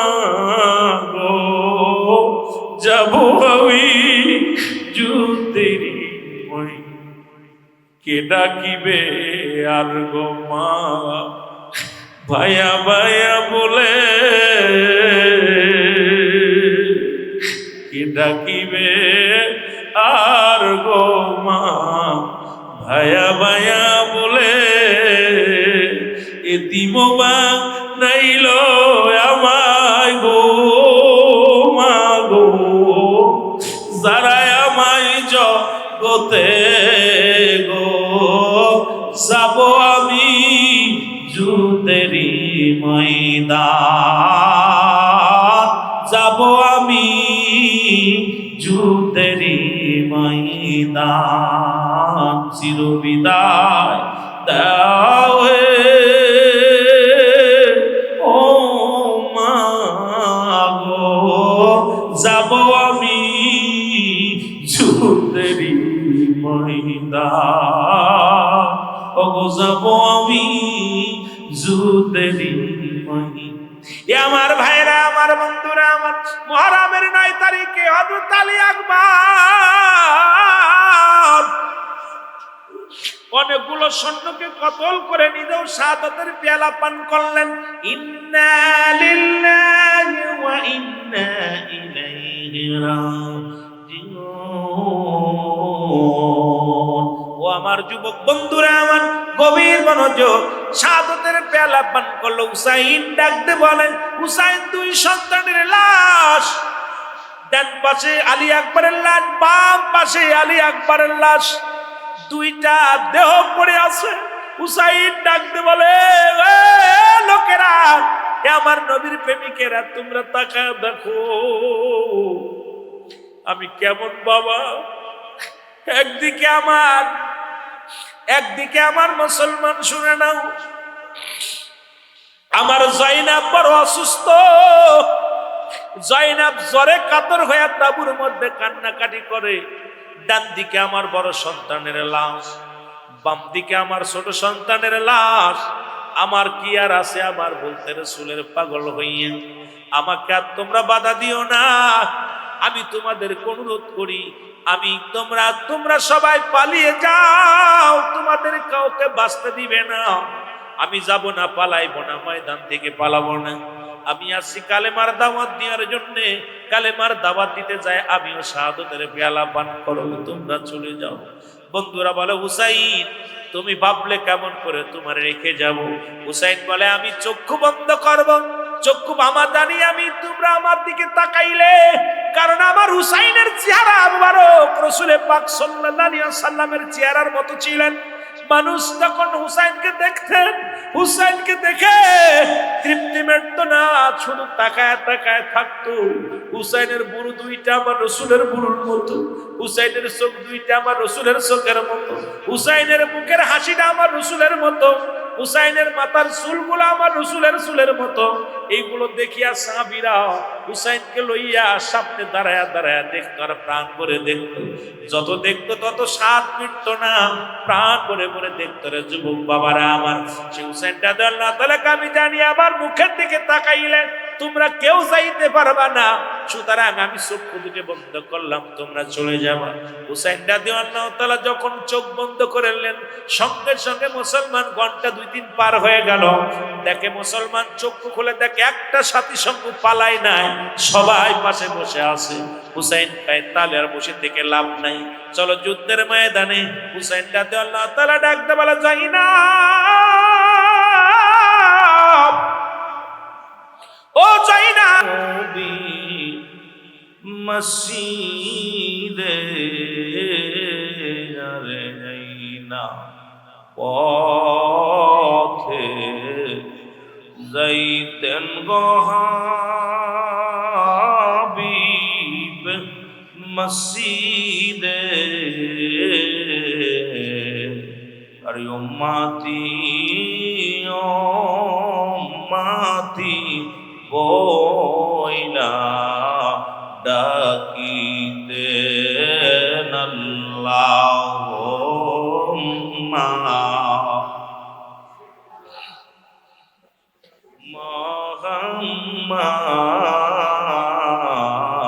গো, যাব আমি যুদ্ধেরই ময়দান। কে ডাকিবে আর গো মা, ভাইয়া ভাইয়া বলে কে ডাকিবে আর গো মা, ভাইয়া ভাইয়া বলে এতিমবা নাইল আমায় গো মা গো, যারা আমায় জগতে গো, যাব আমি যুদ্ধেরই ময়দান, যাব আমি যুদ্ধেরই ময়দান, চিরবিদায় দাও হে ও মা গো, যাব আমি যুদ্ধেরই ময়দান, ওগো যাব আমি যুদ্ধেরই ময়দান। আমার ভাইরা, আমার বন্ধুরা, আমার মুহররমের 9 তারিখে হযরত আলী আকবর অনেকগুলো সৈন্যকে কতল করে নিজেও শাহাদাতের পেয়ালা পান করলেন। ইন্না লিল্লাহি ওয়া ইন্না ইলাইহি রাজিউন। ও আমার যুবক বন্ধুরা আমার গভীর মনোযোগ, শাহাদাতের পেয়ালা পান করলো। হুসাইন ডাকতে বলেন, হুসাইন দুই সন্তানের লাশ, ডান পাশে আলী আকবরের লাশ, বাম পাশে আলী আকবরের লাশ, দুইটা দেহ পড়ে আছে। হুসাইন ডাকতে বলে, এ লোকেরা, এ আমার নবীর প্রেমিকেরা, তোমরা তাকায় দেখো আমি কেমন বাবা। একদিকে আমার মুসলমান, শুনে নাও, আমার জয়নাব বড় অসুস্থ। জয়নাব জ্বরে কাতর হয়ে তাঁবুর মধ্যে কান্নাকাটি করে। ডান দিকে আমার বড় সন্তানের লাশ, বাম দিকে আমার ছোট সন্তানের লাশ। আমার কি আর আছে, আমার বলতে রাসূলের পাগল হইয়া আমাকে আর তোমরা বাধা দিও না। আমি তোমাদের অনুরোধ করি, তোমরা সবাই পালিয়ে যাও, তোমাদের কাউকে বাঁচতে দিবে না। আমি যাব না, পালাইব না, ময়দান থেকে পালাবো না। আমি আসছি কালেমার দাওয়াত দেওয়ার জন্য। কালেমার দাওয়াত দিতে যায় আমিও শাহাদাতের পেয়ালা পান করব, তোমরা চলে যাও। বন্ধুরা বলে, হুসাইন তুমি ভাবলে কেমন করে তোমার রেখে যাব? হুসাইন বলে, আমি চক্ষু বন্ধ করব, চক্ষু বামা জানি আমি, তোমরা আমার দিকে তাকাইলে, কারণ আমার হুসাইনের চেহারা মুবারক রাসূল পাক সাল্লাল্লাহু আলাইহি ওয়াসাল্লামের চেহারার মতো ছিলেন। মানুষ যখন হুসাইনকে দেখতেন, হুসাইনকে দেখে তৃপ্তি মিটতো না, শুধু তাকায় তাকায় থাকতো। হুসাইনের বুড়ো দুইটা আমার রাসূলের বুড়োর মতো, হুসাইনের চোখ দুইটা আমার রাসূলের চোখের মতো, হুসাইনের মুখের হাসিটা আমার রাসূলের মতো, হুসাইনের মাথার চুলগুলো আমার রাসূলের চুলের মতো। এইগুলো দেখিয়া সাহাবীরা হুসাইনকে লইয়া সামনে দাঁড়ায়া দাঁড়ায়া দেখতো আর প্রাণ করে দেখতো। যত দেখতো তত স্বাদ মিটতো না, প্রাণ করে করে দেখতো। রে যুবক বাবারা আমার, সে হুসাইনটা আল্লাহ তাআলাকে আমি জানি আমার মুখের দিকে তাকাইলে তোমরা কেউ যাইতে পারবা না, সুতরাং আমি চক্ষু দুটো বন্ধ করলাম, তোমরা চলে যাবা। হুসাইন রাদিয়াল্লাহু তাআলা যখন চোখ বন্ধ করলেন, সঙ্গে সঙ্গে মুসলমান ঘন্টা 2-3 পার হয়ে গেল। দেখে মুসলমান চক্ষু খুলে দেখে একটা সাথী সঙ্গ পালায় নাই, সবাই পাশে বসে আছে। হুসাইন কয়, তাহলে আর বসে থেকে লাভ নাই, চলো যুদ্ধের ময়দানে। হুসাইন রাদিয়াল্লাহু তাআলা ডাকতে বলে, জাইনাব, ও জাইনাব, মসজিদে আরে যাইনা পথে যাইতেন গো হাবিব মসজিদে। আরে উম্মতি বইনা ডাকিতেন আল্লাহুম্মা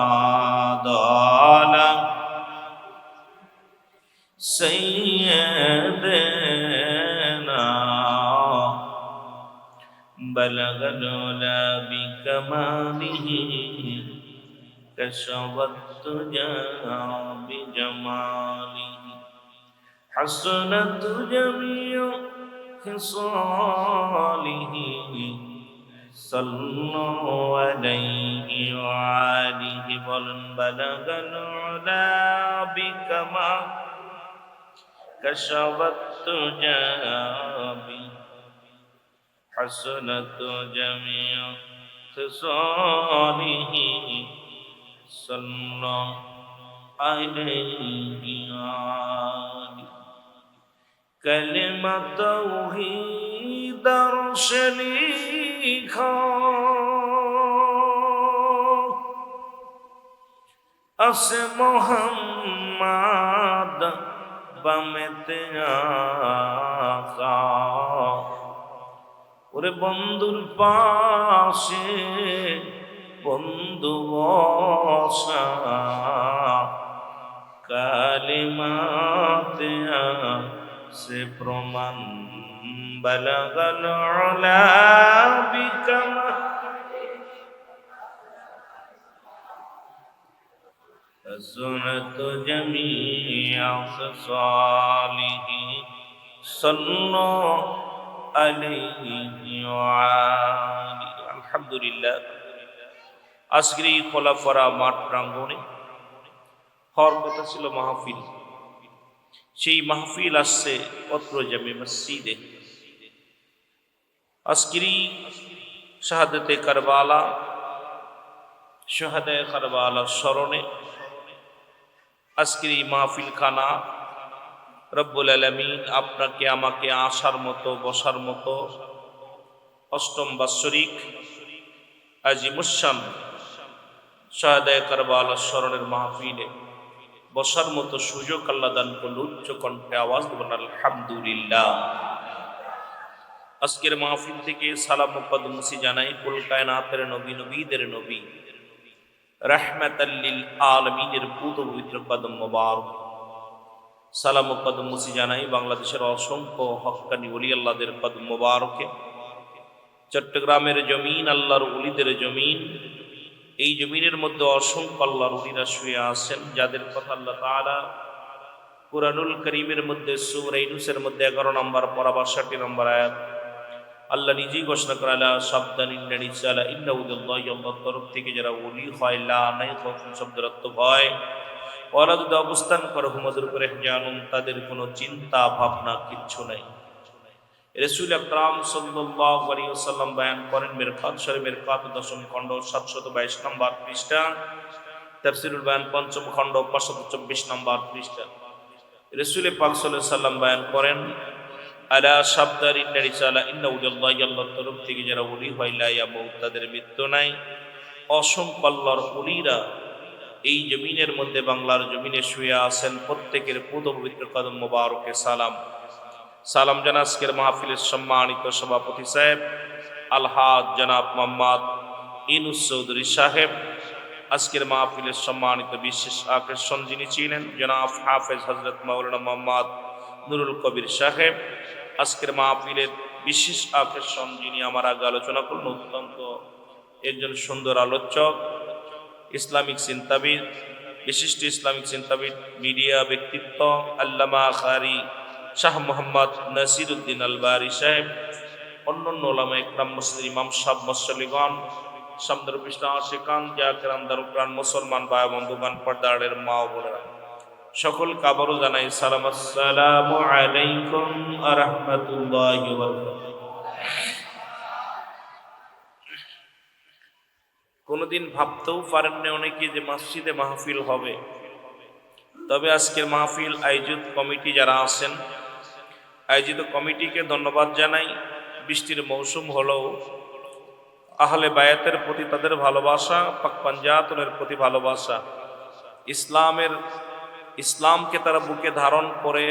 মুহাম্মাদ আলা সাইয়্যিদিনা বালাগাল উলা বিকামালিহি كشفت تجا بجماله حسنت جميع خصاله صلوا عليه وآله بلغ العلا بكمال كشفت تجا حسنت جميع خصاله صلوا عليه كلمة توحيد شريكا أس محمد بمতে আকা। ওরে বন্ধুর পাশে বন্ধু বসা, কালিমাতে সে প্রমাণ বালাগাল উলা বিকামাল حسنت جميع خصاله صلوا عليه وآله আলহামদুলিল্লাহ। আজকের এই খোলাফারা মাঠ প্রাঙ্গণে হওয়ার কথা ছিল মাহফিল, সেই মাহফিল আসছে অত্র জামে মসজিদে। আজকের শাহাদাতে কারবালা, শাহাদায়ে কারবালার স্মরণে আজকের এই মাহফিল খানা রব্বুল আলামিন আপনাকে আমাকে আসার মতো বসার মতো অষ্টম বাৎসরিক আজিমুশান শাহাদায়ে কারবালার স্মরণের মাহফিলে বসার মতো সুযোগ আল্লাহ দান করল। উচ্চ কণ্ঠে আওয়াজ দেবেন আলহামদুলিল্লাহ। আজকের মাহফিল থেকে সালাম ও কদমসি জানাই কুল কায়নাতের নবী, নবীদের নবী, রাহমাতাল লিল আলামিনের পুত পবিত্র কদম মোবারক। সালাম ও কদমসি জানাই বাংলাদেশের অসংখ্য হক্কানি ওলি আল্লাহদের কদম মোবারকে। চট্টগ্রামের জমিন আল্লাহর ওলিদের জমিন, এই জমিনের মধ্যে অসংখ্য আল্লাহর ওলিরা শুয়ে আছেন, যাদের কথা আল্লাহ তাআলা কুরআনুল কারীমের মধ্যে সূরা ইউনূসের মধ্যে 11 নম্বর পারা 62 নম্বর আয়াত আল্লাহ নিজেই ঘোষণা করে, আলা সাবধান ইন্না নিসালা ইন্নাহুল্লাহি, আল্লাহর তরফ থেকে যারা ওলি হয়, লা নাই খৌফুন শব্দের অর্থ ভয়, ওরা যদি অবস্থান করে হুমদের উপরে জানুন, তাদের কোনো চিন্তা ভাবনা কিচ্ছু নাই। রাসূল আকরাম সাল্লাল্লাহু আলাইহি ওয়াসাল্লাম বয়ান করেন মিরকাত শরীফের 10ম খণ্ড 722 নম্বর পৃষ্ঠা, তাফসীরুল বায়ান 5ম খণ্ড 524 নম্বর পৃষ্ঠা। রাসূল পাক সাল্লাল্লাহু আলাইহি ওয়াসাল্লাম বয়ান করেন, আলা সাবধান ইন্না রিসালা ইন্নাহুল্লাহি, আল্লাহর তরফ থেকে যারা ওলি হয়, লা ইয়ামুত, তাদের মৃত্যু নাই। অসংখ্য আল্লাহর ওলিরা এই জমিনের মধ্যে বাংলার জমিনে শুয়ে আছেন, প্রত্যেকের পুত পবিত্র কদম মোবারকে সালাম। সালাম জানা আজকের মাহফিলের সম্মানিত সভাপতি সাহেব আলহাজ জনাব মোহাম্মদ ইউনূস চৌধুরী সাহেব, আজকের মাহফিলের সম্মানিত বিশেষ আকর্ষণ যিনি ছিলেন জনাব হাফেজ হযরত মাওলানা মোহাম্মদ নুরুল কবির সাহেব, আজকের মাহফিলের বিশেষ আকর্ষণ যিনি আমার আগে আলোচনা করলেন, অত্যন্ত একজন সুন্দর আলোচক, ইসলামিক চিন্তাবিদ, বিশিষ্ট ইসলামিক চিন্তাবিদ, মিডিয়া ব্যক্তিত্ব আল্লামা কারি শাহ মোহাম্মদ নাসিরউদ্দিন আলবারি সাহেব, অন্যান্য ওলামা ইকরাম, মসজিদের ইমাম সাহেব, মুসল্লিগণ, সামনের পৃষ্ঠা আশিকান জাকিরান দারুকান, মুসলমান ভাই বন্ধুগণ, পর্দারের মা ও বোনেরা, সকল কাবারও জানাই সালাম, আসসালামু আলাইকুম ওয়া রাহমাতুল্লাহি ওয়া বারাকাতুহু। কোনোদিন ভাবতেও পারেননি অনেকে যে মসজিদে মাহফিল হবে, তবে আজকের মাহফিল আয়োজিত কমিটি যারা আছেন, আয়োজিত কমিটিকে ধন্যবাদ জানাই। বৃষ্টির মৌসুম হলেও আহলে বায়াতের প্রতি তাদের ভালোবাসা, পাক পাঞ্জাতনের প্রতি ভালোবাসা, ইসলামকে তারা বুকে ধারণ করে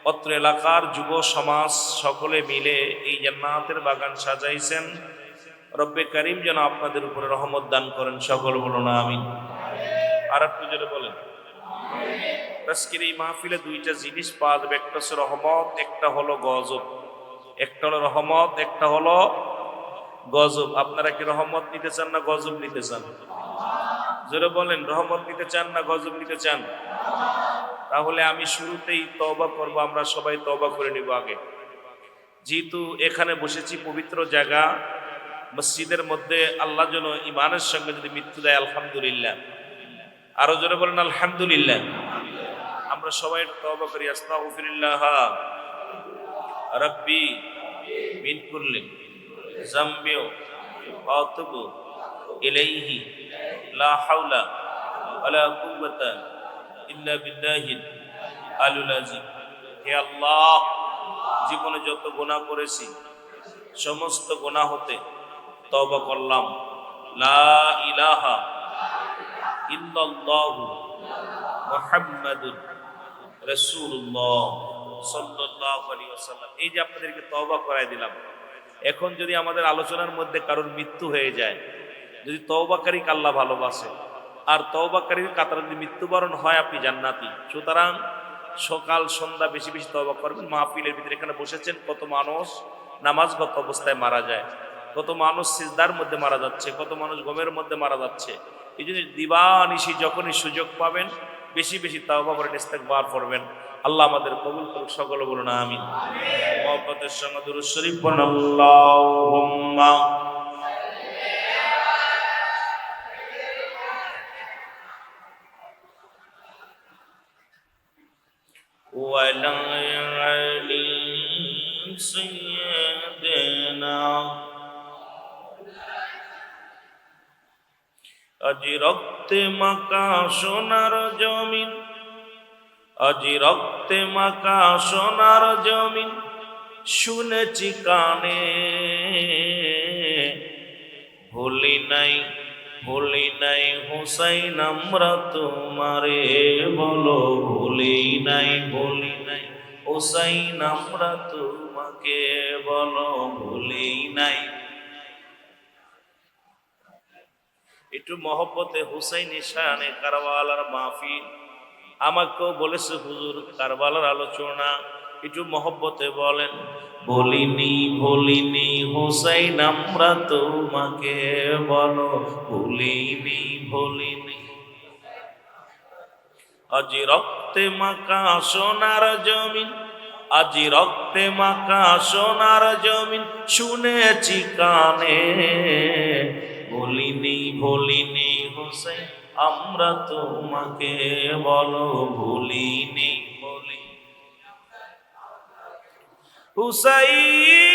অত্র এলাকার যুব সমাজ সকলে মিলে এই জান্নাতের বাগান সাজাইছেন। রব্বে কারীম যেন আপনাদের উপরে রহমত দান করেন, সকল বলুন আমিন। আর একটু জোরে বলেন। আজকের এই মাহফিলে দুইটা জিনিস পাওয়া যাবে, একটা হচ্ছে রহমত, একটা হলো গজব। একটা হলো রহমত, একটা হলো গজব। আপনারা কি রহমত নিতে চান না গজব নিতে চান? জোরে বলেন, রহমত নিতে চান না গজব নিতে চান? তাহলে আমি শুরুতেই তওবা করব, আমরা সবাই তওবা করে নিব আগে। যেহেতু এখানে বসেছি, পবিত্র জায়গা, মসজিদের মধ্যে, আল্লাহ যেন ইমানের সঙ্গে যদি মৃত্যু দেয় আলহামদুলিল্লাহ। আরো জোরে বলেন আলহামদুলিল্লাহ। আমরা সবাই তওবা করি, আস্তাগফিরুল্লাহ রাব্বি মিন কুল্লি যামবি ওয়া আতুবু ইলাইহি লা হাওলা ওয়ালা কুওয়াতা ইল্লা বিল্লাহিল আলিয়্যিল আযীম। হে আল্লাহ, জীবনে যত গুনাহ করেছি সমস্ত গুনাহ হতে তওবা করলাম। লা ইলাহা ইল্লাল্লাহু মুহাম্মাদুর রাসূলুল্লাহ সাল্লাল্লাহু আলাইহি ওয়াসাল্লাম। এই যে আপনাদেরকে তওবা করাই দিলাম, এখন যদি আমাদের আলোচনার মধ্যে কারোর মৃত্যু হয়ে যায়, যদি তওবাকারীকে আল্লাহ ভালোবাসে, আর তওবাকারীর কাতারে যদি মৃত্যুবরণ হয়, আপনি জান্নাতি। সুতরাং সকাল সন্ধ্যা বেশি বেশি তওবা করবেন। মাহফিলের ভিতরে এখানে বসেছেন, কত মানুষ নামাজগত অবস্থায় মারা যায়, কত মানুষ সিজদার মধ্যে মারা যাচ্ছে, কত মানুষ গমের মধ্যে মারা যাচ্ছে। এই জন্য দিবানিশি যখনই সুযোগ পাবেন বেশি বেশি তাওবা করেন, ইস্তেগফার করবেন। আল্লাহ আমাদের কবুল করুক, সকলে বলুন আমিন। মুহাব্বতের সঙ্গে দুরূদ শরীফ পড়ুন, আল্লাহুম্মা ওয়ালা আলি সাইয়্যিদিনা। আজি রক্তে মাখা সোনার জমিন, আজি রক্তে মাখা সোনার জমিন, শুনেছি কানে, ভুলি নাই ভুলি নাই হুসাইন আমরা তোমারে, বলো ভুলি নাই হুসাইন আমরা তোমাকে, বলো ভুলি নাই। একটু মহব্বতে হুসাইনি শানে কারবালার মাহফিল। আমাকেও বলেছে হুজুর কারবালার আলোচনা, একটু মহব্বতে বলেন, বলিনি হুসাইন আমরা তোমাকে, বলো ভুলিনি। আজি রক্তে মাখা সোনার জমিন, আজি রক্তে মাখা সোনার জমিন, শুনেছি কানে, ভুলিনি হুসাইন আমরা তোমাকে, বলো ভুলিনি হুসাইন।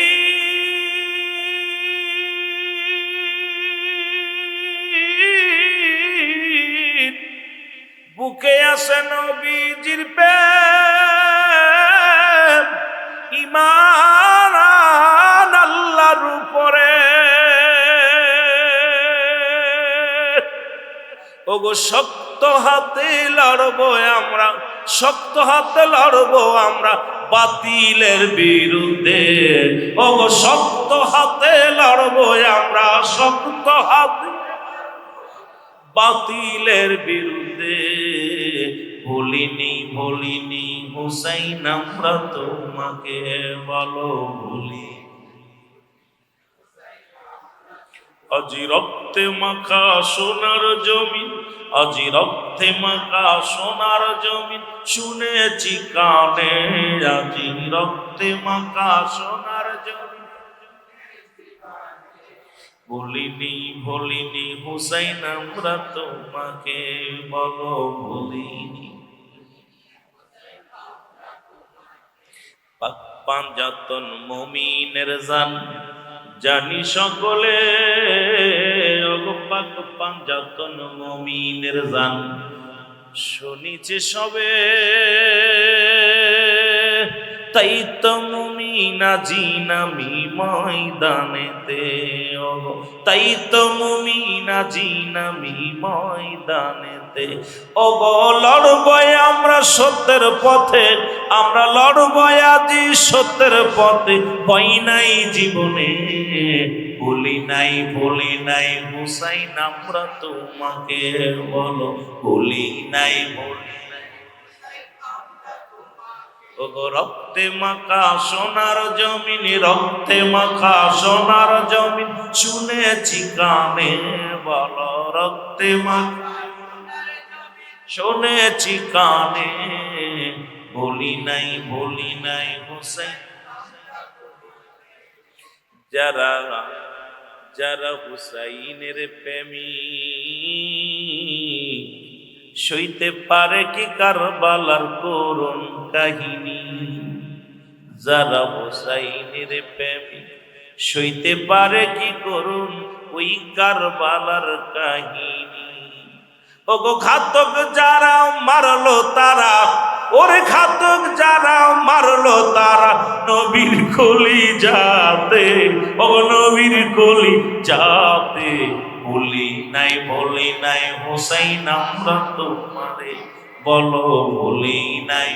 বুকে আসে নবীজির প্রেম, ঈমান আল্লাহর উপরে, ওগো শক্ত হাতে লড়বো আমরা, শক্ত হাতে লড়বো আমরা বাতিলের বিরুদ্ধে, ওগো শক্ত হাতে লড়বো আমরা, শক্ত হাতে বাতিলের বিরুদ্ধে, ভুলিনি হুসাইন আমরা তোমাকে, বলো ভুলি। আজি রক্তে মাখা সোনার জমিন, আজি রক্তে মাখা সোনার জমিন, শুনেছি কানে, আজি রক্তে মাখা সোনার জমিন, ভুলিনি হুসাইন আমরা তোমাকে, বলো ভুলিনি। পাক পাঞ্জাতন মুমিনের জান, জানি সকলে, ওগো পাক পাঞ্জাতন মুমিনের জান, শুনিছে সবে, তাই তো মুমিনা জিনামি ময়দানেতে, ওগো তাই তো মুমিনা জিনামি ময়দানেতে, ওগো লড়বই আমরা সত্যের পথে, আমরা লড়বই আজি সত্যের পথে, ভয় নাই জীবনে, ভুলি নাই হুসাইন আমরা তোমাকে, বলো ভুলি নাই ওগো রক্তে মাখা সোনার জমিন, রক্তে মাখা সোনার জমিন, শুনেছি কানে, বলো রক্তে মাখা শুনেছি কানে, ভুলি নাই হুসাইন। যারা যারা হুসাইনের প্রেমী, সইতে পারে কি কারবালার করুণ কাহিনী, যারা হুসাইনের প্রেমী, সইতে পারে কি করুণ ওই কারবালার কাহিনী। ওগো ঘাতক যারা মারলো তারা, ওরে ঘাতক যারা মারলো তারা, নবীর কলি যাতে, ওগো নবীর কলি যাতে, ভুলি নাই হুসাইন আমরা তোমারে, বলো ভুলি নাই।